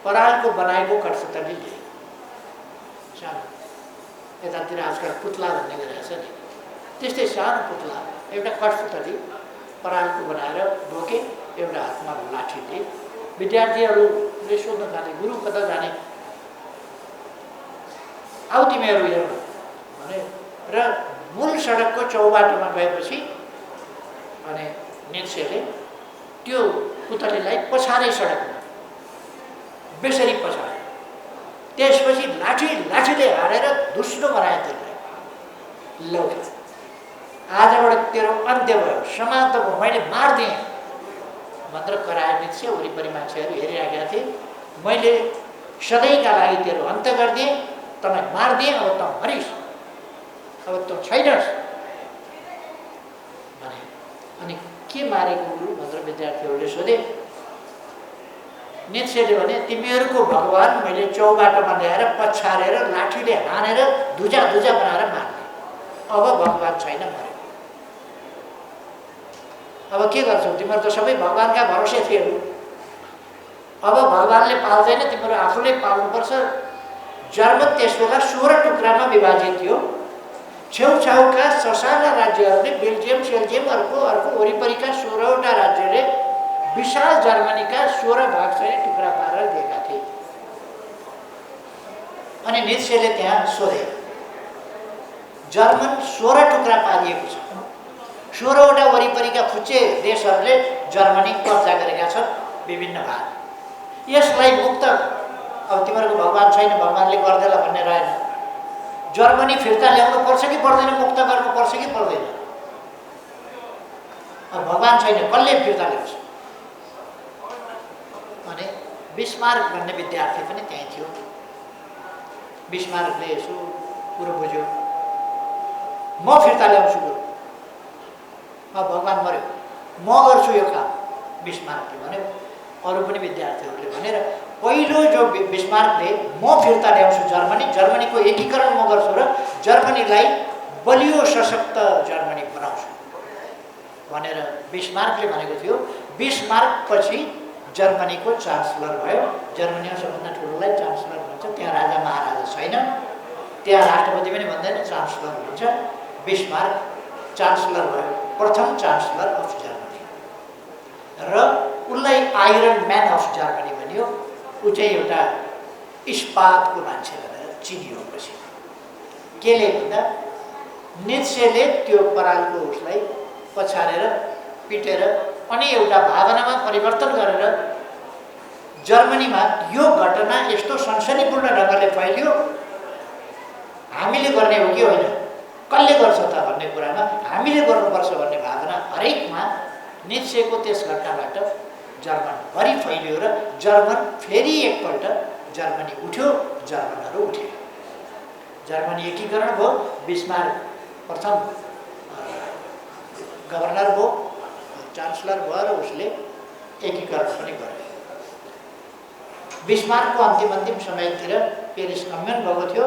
परालको बनाएको कठपुतली लिए। सानो यतातिर आजकल पुतला भन्ने गरिरहेछ नि, त्यस्तै सानो पुतला एउटा कठपुतली परालको बनाएर बोके, एउटा हातमा लाठीले। विद्यार्थीहरूले सोध्न थाले, गुरु कता जाने, आऊ तिमीहरू हेर भने। र मूल सडकको चौबाटोमा गएपछि अनि नित्सेले त्यो पुतलीलाई पछाडै सडकमा बेसरी पछाड्यो। त्यसपछि लाठीले हालेर धुस्रो बनायो त्यसलाई। लौ आजबाट तेरो अन्त्य भयो, समाप्त भयो, मैले मारिदिएँ भनेर कराए नित्से। वरिपरि मान्छेहरू हेरिराखेका थिए। मैले सधैँका लागि तेरो अन्त्य गरिदिएँ, तँलाई मारिदिएँ, अब तँ मरिस्, अब तँ छैनस् भने। अनि के मारेको गुरु भनेर विद्यार्थीहरूले सोधे। नित्सेले भने तिमीहरूको भगवान मैले चौबाटोमा ल्याएर पछारेर लाठीले हानेर धुजा बनाएर मार्ने, अब भगवान छैन, मर्यो। अब के गर्छौ, तिमीहरू त सबै भगवानका भरोसे थियौ, अब भगवानले पाल्दैन, तिमीहरू आफूले पाल्नुपर्छ। जर्मन त्यस बेला 16 टुक्रामा विभाजित थियो। छेउछाउका ससाना राज्यहरूले बेल्जियम सेल्जियमहरूको वरिपरिका 16वटा राज्यले विशाल जर्मनीका 16 भाग चाहिँ टुक्रा पारेर दिएका थिए। अनि नित्सेले त्यहाँ सोधे, जर्मन 16 टुक्रा पारिएको छ, 16वटा वरिपरिका फुच्चे देशहरूले जर्मनी कब्जा गरेका छन् विभिन्न भाग। यसलाई मुक्त, अब तिमीहरूको भगवान छैन, भगवानले गर्देला भन्ने रहेन। जर्मनी फिर्ता ल्याउनु पर्छ कि पर्दैन, मुक्त गर्नु पर्छ कि पर्दैन? अब भगवान छैन, कसले फिर्ता ल्याउँछ? भने बिस्मार्क भन्ने विद्यार्थी पनि त्यहीँ थियो। बिस्मार्कले यसो कुरो बुझ्यो, म फिर्ता ल्याउँछु गुरु, अब भगवान मर्यो, म गर्छु यो काम, बिस्मार्कले भन्यो। अरू पनि विद्यार्थीहरूले भनेर पहिलो जो बिस्मार्कले म फिर्ता ल्याउँछु जर्मनीको एकीकरण म गर्छु र जर्मनीलाई बलियो सशक्त जर्मनी बनाउँछु भनेर बिस्मार्कले भनेको थियो। बिस्मार्क पछि जर्मनीको चान्सलर भयो। जर्मनीमा सबभन्दा ठुलोलाई चान्सलर भन्छ। त्यहाँ राजा महाराजा छैन, त्यहाँ राष्ट्रपति पनि भन्दैन, चान्सलर भन्छ। बिस्मार्क चान्सलर भयो, प्रथम चान्सलर अफ जर्मनी। र उसलाई आइरन म्यान अफ जर्मनी भनियो। ऊ चाहिँ एउटा इस्पातको मान्छे भनेर चिनियो। पछि केले भन्दा नित्सेले त्यो परालको उसलाई पछारेर पिटेर अनि एउटा भावनामा परिवर्तन गरेर जर्मनीमा यो घटना यस्तो सनसनीपूर्ण ढङ्गले फैलियो, हामीले गर्ने हो कि होइन, कसले गर्छ त भन्ने कुरामा हामीले गर्नुपर्छ भन्ने भावना हरेकमा नित्सेको त्यस घटनाबाट जर्मनभरि फैलियो र जर्मन फेरि एकपल्ट जर्मनी उठ्यो, जर्मनहरू उठे। जर्मनी एकीकरण भयो। बिस्मार्क प्रथम गभर्नर भयो, चान्सलर भयो र उसले एकीकरण पनि गर्यो। बिस्मार्कको अन्तिम समयतिर पेरिस कम्युन भएको थियो।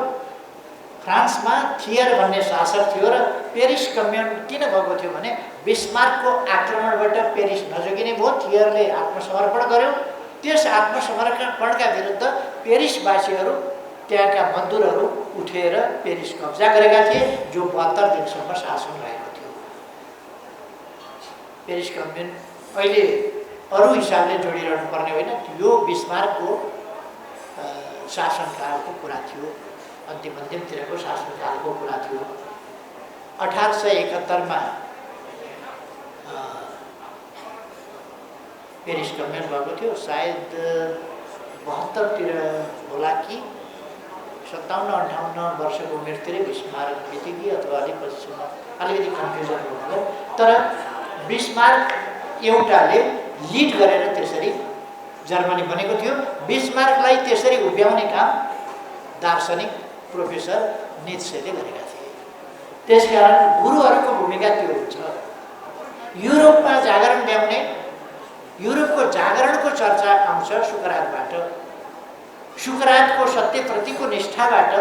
फ्रान्समा थियर भन्ने शासक थियो र पेरिस कम्युन किन भएको थियो भने बिस्मार्कको आक्रमणबाट पेरिस नजोगिने भयो। थियरले आत्मसमर्पण गर्यो। त्यस आत्मसमर्पणका विरुद्ध पेरिसवासीहरू, त्यहाँका मजदुरहरू उठेर पेरिस कब्जा गरेका थिए, जो 72 दिनसम्म शासन रहेको थियो। पेरिस कम्युन अहिले अरू हिसाबले जोडिरहनु पर्ने होइन, यो बिस्मार्कको शासनकालको कुरा थियो, अन्तिमतिरको शासनकालको कुरा थियो। 1871 में पेरिस कन्भेन्ट भएको थियो। सायद 72तिर होला कि 57-58 वर्षको उमेरतिरै बिस्मार्क बित्यो कि अथवा अलिक पछिसम्म, अलिकति कन्फ्युजन भयो। तर बिस्मार्क एउटाले लिड गरेर त्यसरी जर्मनी बनेको थियो। बिस्मार्कलाई त्यसरी उभ्याउने काम दार्शनिक प्रोफेसर नीत्सेले गरेका थिए। त्यसकारण गुरुहरूको भूमिका त्यो हुन्छ। युरोपमा जागरण ल्याउने, युरोपको जागरणको चर्चा आउँछ सुकरातबाट। सुकरातको सत्यप्रतिको निष्ठाबाट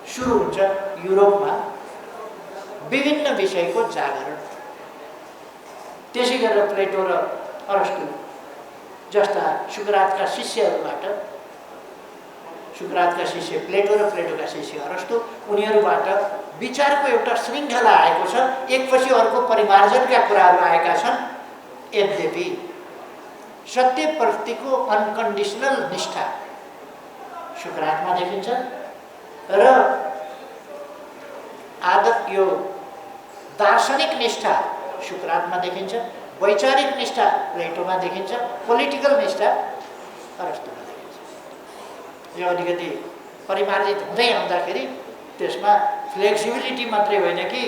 सुरु हुन्छ युरोपमा विभिन्न विषयको जागरण। त्यसै गरेर प्लेटो र अरस्तु जस्ता सुकरातका शिष्यहरूबाट, सुकरातका शिष्य प्लेटो र प्लेटोका शिष्य अरस्तु, उनीहरूबाट विचारको एउटा श्रृङ्खला आएको छ। एकपछि अर्को परिमार्जनका कुराहरू आएका छन्। यद्यपि सत्यप्रतिको अनकन्डिसनल निष्ठा सुकरातमा देखिन्छ र यो दार्शनिक निष्ठा सुकरातमा देखिन्छ, वैचारिक निष्ठा प्लेटोमा देखिन्छ, पोलिटिकल निष्ठा अरस्तुमा देखिन्छ। यो अलिकति परिमार्जित हुँदै आउँदाखेरि त्यसमा फ्लेक्सिबिलिटी मात्रै होइन कि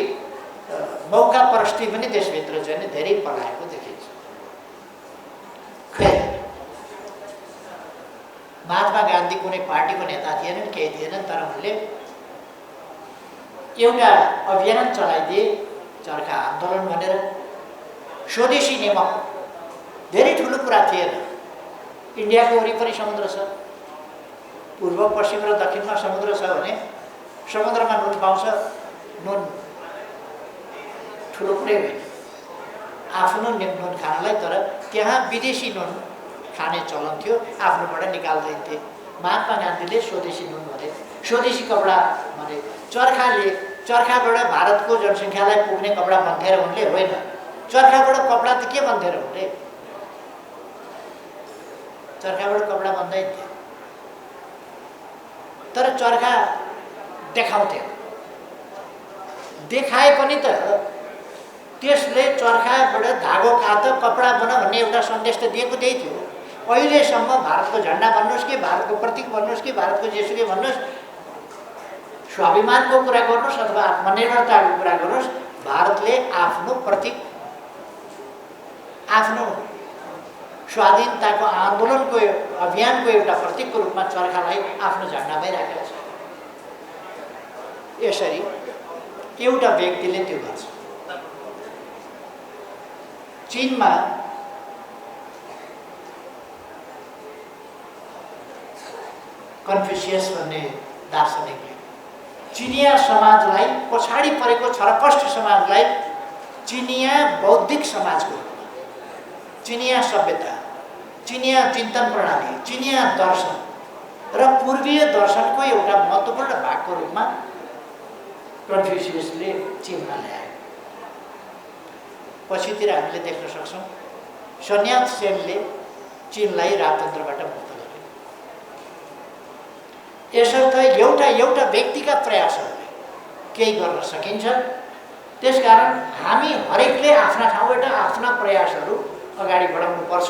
मौका परस्ती पनि त्यसभित्र चाहिँ धेरै पलाएको देखिन्छ। खै महात्मा गान्धी कुनै पार्टीको नेता थिएनन्, केही थिएनन्, तर उनले एउटा अभियान चलाइदिए चरखा आन्दोलन भनेर। स्वदेशी नियमक धेरै ठुलो कुरा थिएन। इन्डियाको वरिपरि समुद्र छ, पूर्व पश्चिम र दक्षिणमा समुद्र छ भने समुद्रमा नुन पाउँछ। नुन ठुलो कुरै होइन आफ्नो नुन खानलाई, तर त्यहाँ विदेशी नुन खाने चलन थियो, आफ्नोबाट निकाल्दैन्थे। महात्मा गान्धीले स्वदेशी नुन भने, स्वदेशी कपडा भने। चरखाबाट भारतको जनसङ्ख्यालाई पुग्ने कपडा बन्थेर उनले होइन, चरखाबाट कपडा त के बन्थेर उनले, चरखाबाट कपडा बन्दैन थियो। तर चरखा देखाउँथ्यो, देखाए पनि त त्यसले चरखाबाट धागो काट कपडा बना भन्ने एउटा सन्देश त दिएको त्यही थियो। अहिलेसम्म भारतको झन्डा भन्नुहोस् कि भारतको प्रतीक भन्नुहोस् कि भारतको जेसुकै भन्नुहोस्, स्वाभिमानको कुरा गर्नुहोस् अथवा आत्मनिर्भरताको कुरा गर्नुहोस्, भारतले आफ्नो प्रतीक, आफ्नो स्वाधीनताको आन्दोलनको अभियानको एउटा प्रतीकको रूपमा चरखालाई आफ्नो झन्डामै राखेको छ। यसरी एउटा व्यक्तिले त्यो गर्छ। चीनमा कन्फ्युसियस भन्ने दार्शनिकले चिनिया समाजलाई, पछाडि परेको छरपष्ट समाजलाई चिनिया बौद्धिक समाजको, चिनिया सभ्यता, चिनिया चिन्तन प्रणाली, चिनिया दर्शन र पूर्वीय दर्शनको एउटा महत्त्वपूर्ण भागको रूपमा कन्फ्युसियसले चीनमा ल्याए। पछितिर हामीले देख्न सक्छौँ सन्यात सेनले चीनलाई राजतन्त्रबाट मुक्त गर्यो। यसर्थ एउटा व्यक्तिगत प्रयासहरूले केही गर्न सकिन्छ। त्यसकारण हामी हरेकले आफ्ना ठाउँबाट आफ्ना प्रयासहरू अगाडि बढाउनुपर्छ।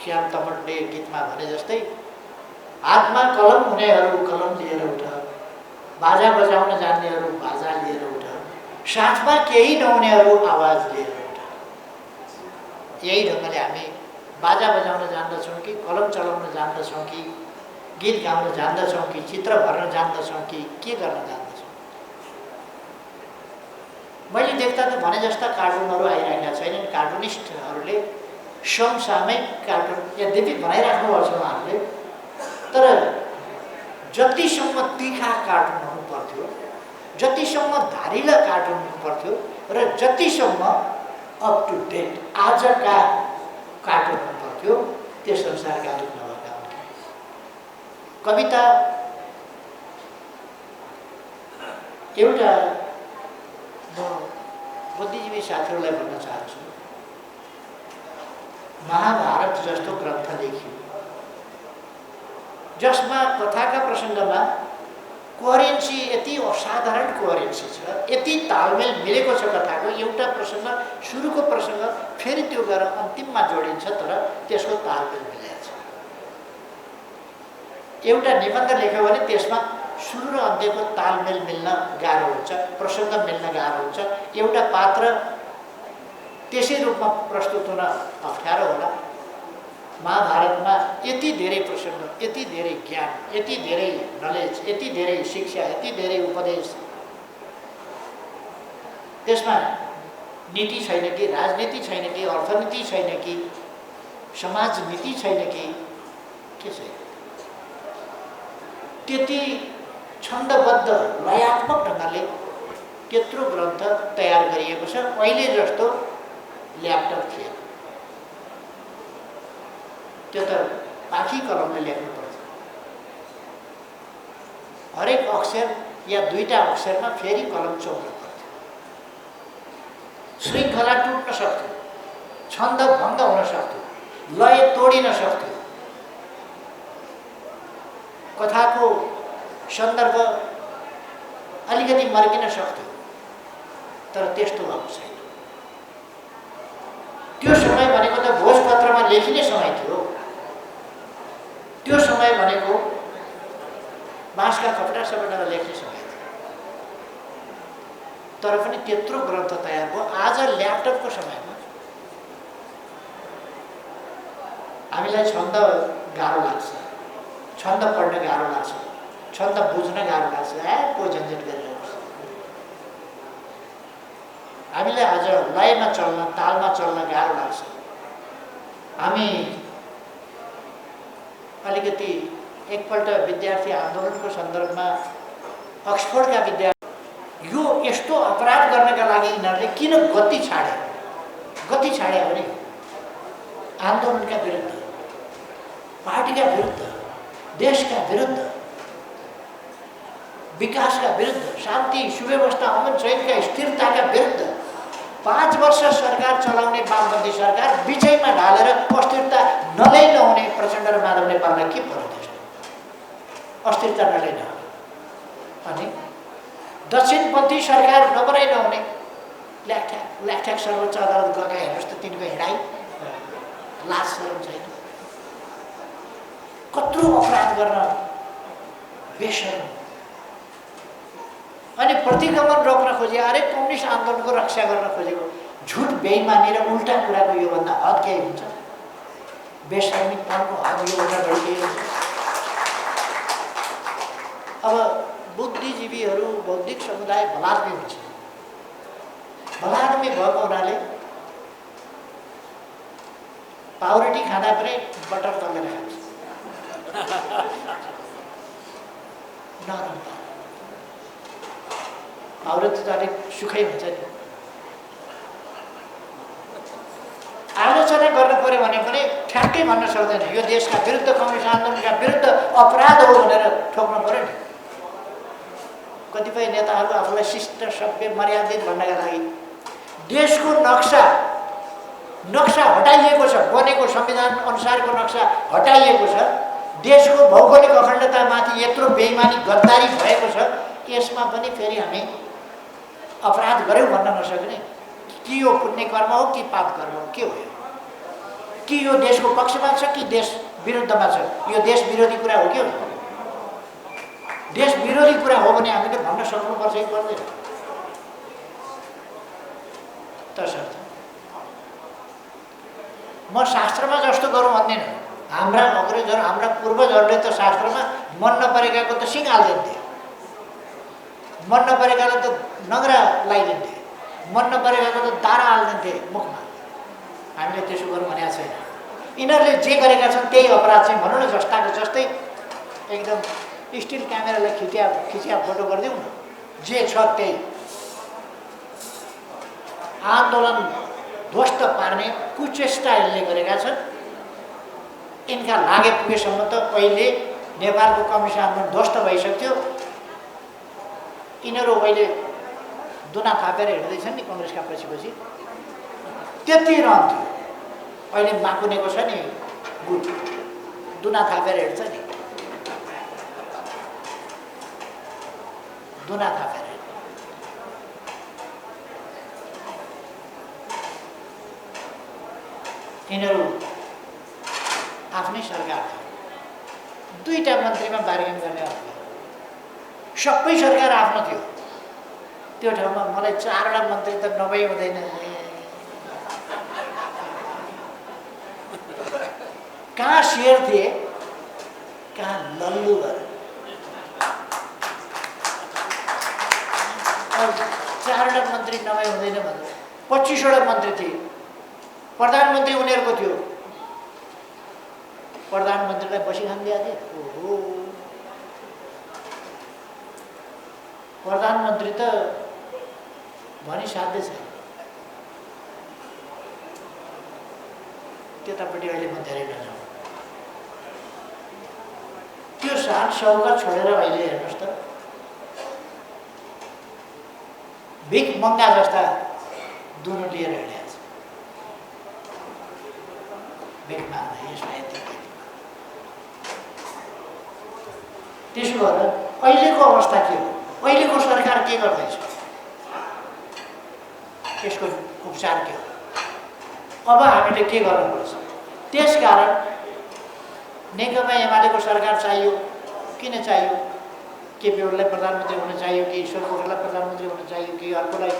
श्याम तमटले गीतमा भने जस्तै, हातमा कलम हुनेहरू कलम लिएर उठ, बाजा बजाउन जान्नेहरू बाजा लिएर उठ, साथमा केही नहुनेहरू आवाज लिएर उठ। यही ढङ्गले हामी बाजा बजाउन जान्दछौँ कि, कलम चलाउन जान्दछौँ कि, गीत गाउन जान्दछौँ कि, चित्र भर्न जान्दछौँ कि के गर्न जान्दछौँ। मैले देख्दा त भने जस्ता कार्टुनहरू आइरहेका छैनन्। कार्टुनिस्टहरूले समसामयिक कार्टुन यद्यपि बनाइराख्नु भएको छ उहाँहरूले, तर जतिसम्म तिखा कार्टुन हुनु पर्थ्यो, जतिसम्म धारिला कार्टुन हुनु पर्थ्यो र जतिसम्म अप टु डेट आजका कार्टुन हुनु पर्थ्यो, त्यस अनुसारका अलिक नभएका हुन्थे। कविता एउटा म बुद्धिजीवी साथीहरूलाई भन्न चाहन्छु, महाभारत जस्तो ग्रन्थ लेखियो जसमा कथाका प्रसङ्गमा कोहेरेन्सी यति असाधारण कोहेरेन्सी छ, यति तालमेल मिलेको छ कथाको। एउटा प्रसङ्ग सुरुको प्रसङ्ग फेरि त्यो गएर अन्तिममा जोडिन्छ, तर त्यसको तालमेल मिलेको छ। एउटा निबन्ध लेख्यो भने त्यसमा सुरु र अन्त्यको तालमेल मिल्न गाह्रो हुन्छ, प्रसङ्ग मिल्न गाह्रो हुन्छ। एउटा पात्र त्यसै रूपमा प्रस्तुत हुन अप्ठ्यारो होला। महाभारतमा यति धेरै प्रसङ्ग, यति धेरै ज्ञान, यति धेरै नलेज, यति धेरै शिक्षा, यति धेरै उपदेश, त्यसमा नीति छैन कि, राजनीति छैन कि, अर्थनीति छैन कि, समाज नीति छैन कि, के छैन? त्यति छन्दबद्ध लयात्मक ढङ्गले त्यत्रो ग्रन्थ तयार गरिएको छ। अहिले जस्तो ल्यापटप थिएन, त्यो त पाखी कलमले लेख्नु पर्छ। हरेक अक्षर या दुईटा अक्षरमा फेरि कलम चोक्नु पर्थ्यो। श्रृङ्खला टुट्न सक्थ्यो, छन्द भङ्ग हुन सक्थ्यो, लय तोडिन सक्थ्यो, कथाको सन्दर्भ अलिकति मर्किन सक्थ्यो, तर त्यस्तो भएको छैन। त्यो समय भनेको त भोजपत्रमा लेखिने समय थियो। त्यो समय भनेको बाँसका कपडा सपडामा लेख्ने समय थियो। तर पनि त्यत्रो ग्रन्थ तयार भयो। आज ल्यापटपको समयमा हामीलाई छन्द गाह्रो लाग्छ, छन्द पढ्न गाह्रो लाग्छ, छन्द बुझ्न गाह्रो लाग्छ। को झन्झट गरिरहेको छ। हामीलाई आज लयमा चल्न, तालमा चल्न गाह्रो लाग्छ। हामी अलिकति एकपल्ट विद्यार्थी आन्दोलनको सन्दर्भमा अक्सफोर्डका विद्यार्थी यो यस्तो अपराध गर्नका लागि यिनीहरूले किन गति छाडे भने आन्दोलनका विरुद्ध, पार्टीका विरुद्ध, देशका विरुद्ध, विकासका विरुद्ध, शान्ति सुव्यवस्था अमन चैनका स्थिरताका विरुद्ध 5 वर्ष सरकार चलाउने वामपन्थी सरकार बिचैमा ढालेर अस्थिरता नलै नहुने प्रचण्ड र माधव नेपाललाई के पर्यो? त्यसले अस्थिरता नलै नहुने अनि दक्षिणपन्थी सरकार नबनाइ नहुने ल्याकठ्याक सर्वोच्च अदालत गएका हेर्नुहोस् त, तिनको हिँडाइ लाज शरम छैन। कत्रो अपराध गर्न बेसरम। अनि प्रतिगमन रोक्न खोजे, अरे कम्युनिस्ट आन्दोलनको रक्षा गर्न खोजेको झुट बेइमानी र उल्टा कुराको योभन्दा हद केही हुन्छ? बेसर्मिकताको हद योभन्दा बढी केही हुन्छ? अब बुद्धिजीवीहरू, बौद्धिक समुदाय बलात्मी हुन्छ। बलात्मी भएको हुनाले पाउरोटी खाँदा पनि बटर तलेर खान्छ। नरम पाउरोटी त अलिक सुखै हुन्छ नि। आलोचना गर्नु पर्यो भने पनि ठ्याक्कै भन्न सक्दैन यो देशका विरुद्ध, कम्युनिस्ट आन्दोलनका विरुद्ध अपराध हो भनेर ठोक्नु पर्यो नि। कतिपय नेताहरू आफूलाई शिष्ट, सभ्य, मर्यादित भन्नका लागि देशको नक्सा हटाइएको छ, बनेको संविधान अनुसारको नक्सा हटाइएको छ। देशको भौगोलिक अखण्डतामाथि यत्रो बेइमानी, गद्दारी भएको छ। यसमा पनि फेरि हामी अपराध गर्यौँ भन्न नसक्ने कि यो पुण्य कर्म हो कि पाप कर्म हो, के हो? कि यो देशको पक्षमा छ कि देश विरुद्धमा छ? यो देश विरोधी कुरा हो, के हो? देश विरोधी कुरा हो भने हामीले भन्न सक्नुपर्छ कि पर्दैन? तसर्थ म शास्त्रमा जस्तो गरौँ भन्दिनँ। हाम्रा अग्रजहरू, हाम्रा पूर्वजहरूले त शास्त्रमा मन नपरेकाको त सिङ हालिदिन्थे, मन नपरेकालाई त नगरा लगाइदिन्थे, मन नपरेकाको त दारा हालिदिन्थे मुखमा। हामीले त्यसो गरौँ भनेको छैन। यिनीहरूले जे गरेका छन् त्यही अपराध चाहिँ भनौँ न, जस्ताको जस्तै एकदम स्टिल क्यामेरालाई खिचिया फोटो गरिदिउँ न, जे छ त्यही। आन्दोलन ध्वस्त पार्ने कुचेष्टा यसले गरेका छन्। यिनका लागे पुगेसम्म त अहिले नेपालको कम्युनिस्ट आन्दोलन ध्वस्त भइसक्थ्यो। यिनीहरू अहिले दुना थापेर हिँड्दैछन् नि कङ्ग्रेसका पछि त्यति रहन्थ्यो। अहिले माकुनेको छ नि गुट, दुना थापेर हिँड्छ नि। दुना थापेर यिनीहरू आफ्नै सरकार थियो, दुईटा मन्त्रीमा बार्गेन गर्ने हक, सबै सरकार आफ्नो थियो। त्यो ठाउँमा मलाई 4वटा मन्त्री त नभई हुँदैन, कहाँ शेर थिए कहाँ लल्लु भएर। 4वटा मन्त्री नभई हुँदैन भनेर 25वटा मन्त्री थिए। प्रधानमन्त्री उनीहरूको थियो, प्रधानमन्त्रीलाई बसी खान दिएको थियो। ओहो, प्रधानमन्त्री त भनिसाध्यै छैन। त्यतापट्टि अहिले म धेरै नजाउँ। त्यो साल सौगात छोडेर अहिले हेर्नुहोस् त भिख मङ्गा जस्ता दुनो लिएर हिँडेको छ। भिख माग्दा यसमा यति त्यसो भएर अहिलेको अवस्था के हो, अहिलेको सरकार के गर्दैछ, यसको उपचार के हो, अब हामीले के गर्नुपर्छ। त्यसकारण नेकपा एमालेको सरकार चाहियो। किन चाहियो? केपी ओलीलाई प्रधानमन्त्री हुन चाहियो कि ईश्वर पोखरेललाई प्रधानमन्त्री हुन चाहियो कि अर्कोलाई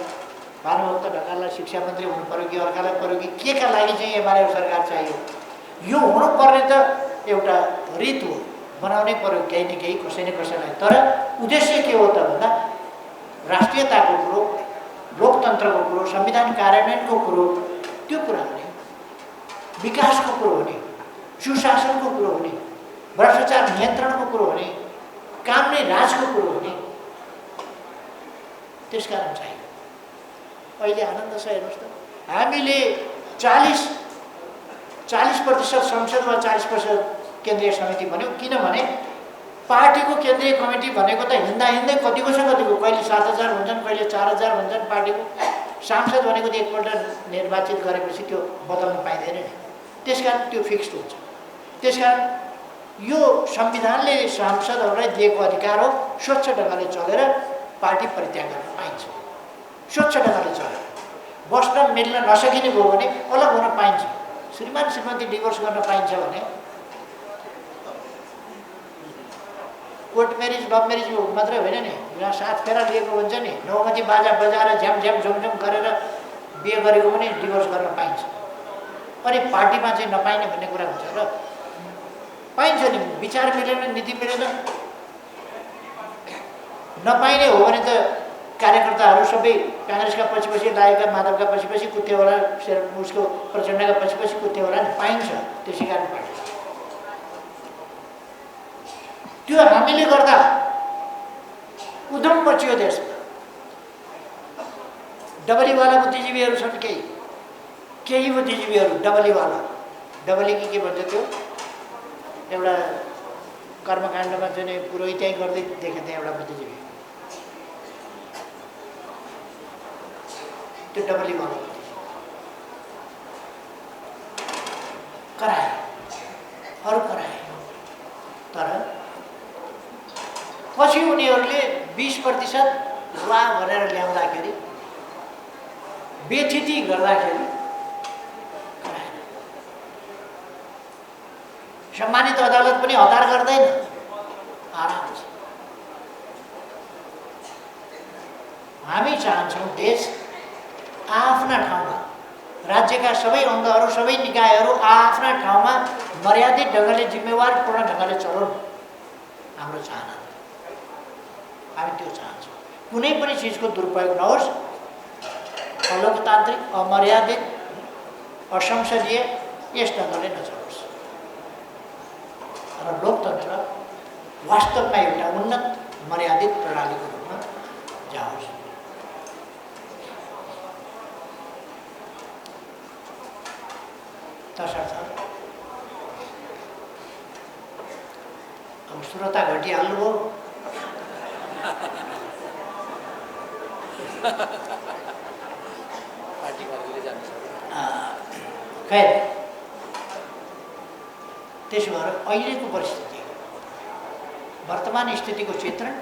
भानुभक्त ढकाललाई शिक्षा मन्त्री हुनु पर्यो कि अर्कालाई पर्यो कि के का लागि चाहिँ एमालेको सरकार चाहियो? यो हुनुपर्ने त एउटा रीत हो, बनाउनै पर्यो केही न केही कसै न कसैलाई। तर उद्देश्य के हो त भन्दा राष्ट्रियताको कुरो, लोकतन्त्रको कुरो, संविधान कार्यान्वयनको कुरो, त्यो कुरा हो नि, विकासको कुरो हो नि, सुशासनको कुरो हो नि, भ्रष्टाचार नियन्त्रणको कुरो हो नि, कानुनी राजको कुरो हो नि। त्यसकारण चाहियो। अहिले आनन्द छ हेर्नुहोस् त, हामीले 40% संसद वा 40% केन्द्रीय समिति भन्यो। किनभने पार्टीको केन्द्रीय कमिटी भनेको त हिँड्दा हिँड्दै कतिको छ कतिको, कहिले 7,000 हुन्छन्, कहिले 4,000 हुन्छन् पार्टीको। सांसद भनेको त एकपल्ट निर्वाचित गरेपछि त्यो बदल्न पाइँदैन नि, त्यसकारण त्यो फिक्स्ड हुन्छ। त्यसकारण यो संविधानले सांसदहरूलाई दिएको अधिकार हो, स्वच्छ ढङ्गले चलेर पार्टी परित्याग गर्न पाइन्छ। स्वच्छ ढङ्गले चलेर बस्न मिल्न नसकिने भयो भने अलग हुन पाइन्छ। श्रीमान श्रीमती डिभोर्स गर्न पाइन्छ भने कोर्ट म्यारिज लभ म्यारिज मात्रै होइन नि, यहाँ 7 फेरा लिएको हुन्छ नि, 9 बाजा बजाएर झ्याम झ्याम झुमझुम गरेर बिहे गरेको पनि डिभोर्स गर्न पाइन्छ। अनि पार्टीमा चाहिँ नपाइने भन्ने कुरा हुन्छ र पाइन्छ नि, विचार मिलेन, नीति मिलेन, नपाइने हो भने त कार्यकर्ताहरू सबै काङ्ग्रेसका पछि लागेका, माधवका पछि कुद्थे होला, उसको प्रचण्डका पछि कुद्थे होला नि, पाइन्छ। त्यसै कारण पार्टी त्यो हामीले गर्दा उद्यम मचियो देशमा। डबलीवाला बुद्धिजीवीहरू छन्, केही बुद्धिजीवीहरू डबलीवाला, डबली के भन्छ त्यो एउटा कर्मकाण्डमा चाहिँ पुरोहितै गर्दै देखेको थिएँ एउटा बुद्धिजीवी, त्यो डबलीवाला कराए, अरू कराए। तर पछि उनीहरूले 20% वा भनेर ल्याउँदाखेरि, बेथिति गर्दाखेरि सम्मानित अदालत पनि हतार गर्दैन, आराम छ। हामी चाहन्छौँ देश आफ्ना ठाउँमा, राज्यका सबै अङ्गहरू, सबै निकायहरू आफ्ना ठाउँमा मर्यादित ढङ्गले, जिम्मेवारपूर्ण ढङ्गले चलाउन्। हाम्रो चाहना, हामी त्यो चाहन्छौँ। कुनै पनि चिजको दुरुपयोग नहोस्, अलोकतान्त्रिक, अमर्यादित, असंसदीय यस ढङ्गले नचलोस् र लोकतन्त्र वास्तवमा एउटा उन्नत मर्यादित प्रणालीको रूपमा जाओस्। तसर्थ अब श्रोता घटिहाल्नुभयो, खैर त्यसो भएर अहिलेको परिस्थिति, वर्तमान स्थितिको चित्रण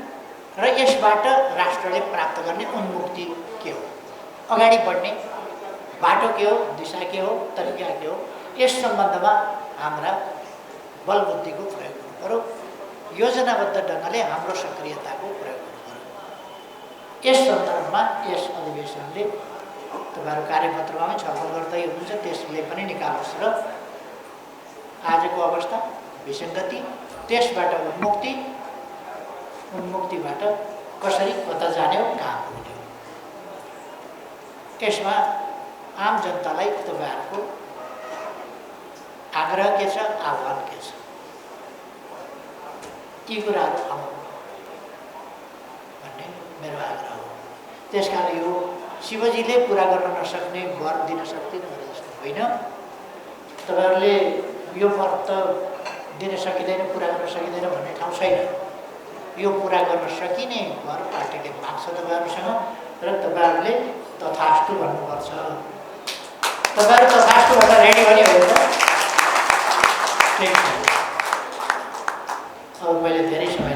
र यसबाट राष्ट्रले प्राप्त गर्ने उन्मुक्ति के हो, अगाडि बढ्ने बाटो के हो, दिशा के हो, तरिका के हो, यस सम्बन्धमा हाम्रा बलबुद्धिको प्रयोग गर्नु पर्यो। योजनाबद्ध ढङ्गले हाम्रो सक्रियताको प्रयोग गर्नु पर्यो। यस सन्दर्भमा यस अधिवेशनले तपाईँहरू कार्यपत्रमा पनि छलफल गर्दै हुनुहुन्छ, त्यसले पनि निकालोस् र आजको अवस्था विसङ्गति, त्यसबाट उन्मुक्तिबाट कसरी कता जाने हो, कहाँ पुग्ने हो, यसमा आम जनतालाई तपाईँहरूको आग्रह के छ, आह्वान के छ, यी कुराहरू आउनु भन्ने मेरो आग्रह हो। त्यसकारण यो शिवजीले पुरा गर्न नसक्ने वर दिन सक्दैन भने जस्तो होइन। तपाईँहरूले यो वर त दिन सकिँदैन, पुरा गर्न सकिँदैन भन्ने ठाउँ छैन। यो पुरा गर्न सकिने वर पार्टीले माग्छ तपाईँहरूसँग र तपाईँहरूले तथास्तु भन्नुपर्छ। तपाईँहरू तथास्तु भन्न रेडी भने हो त? ठिक छ। अब मैले धेरै समय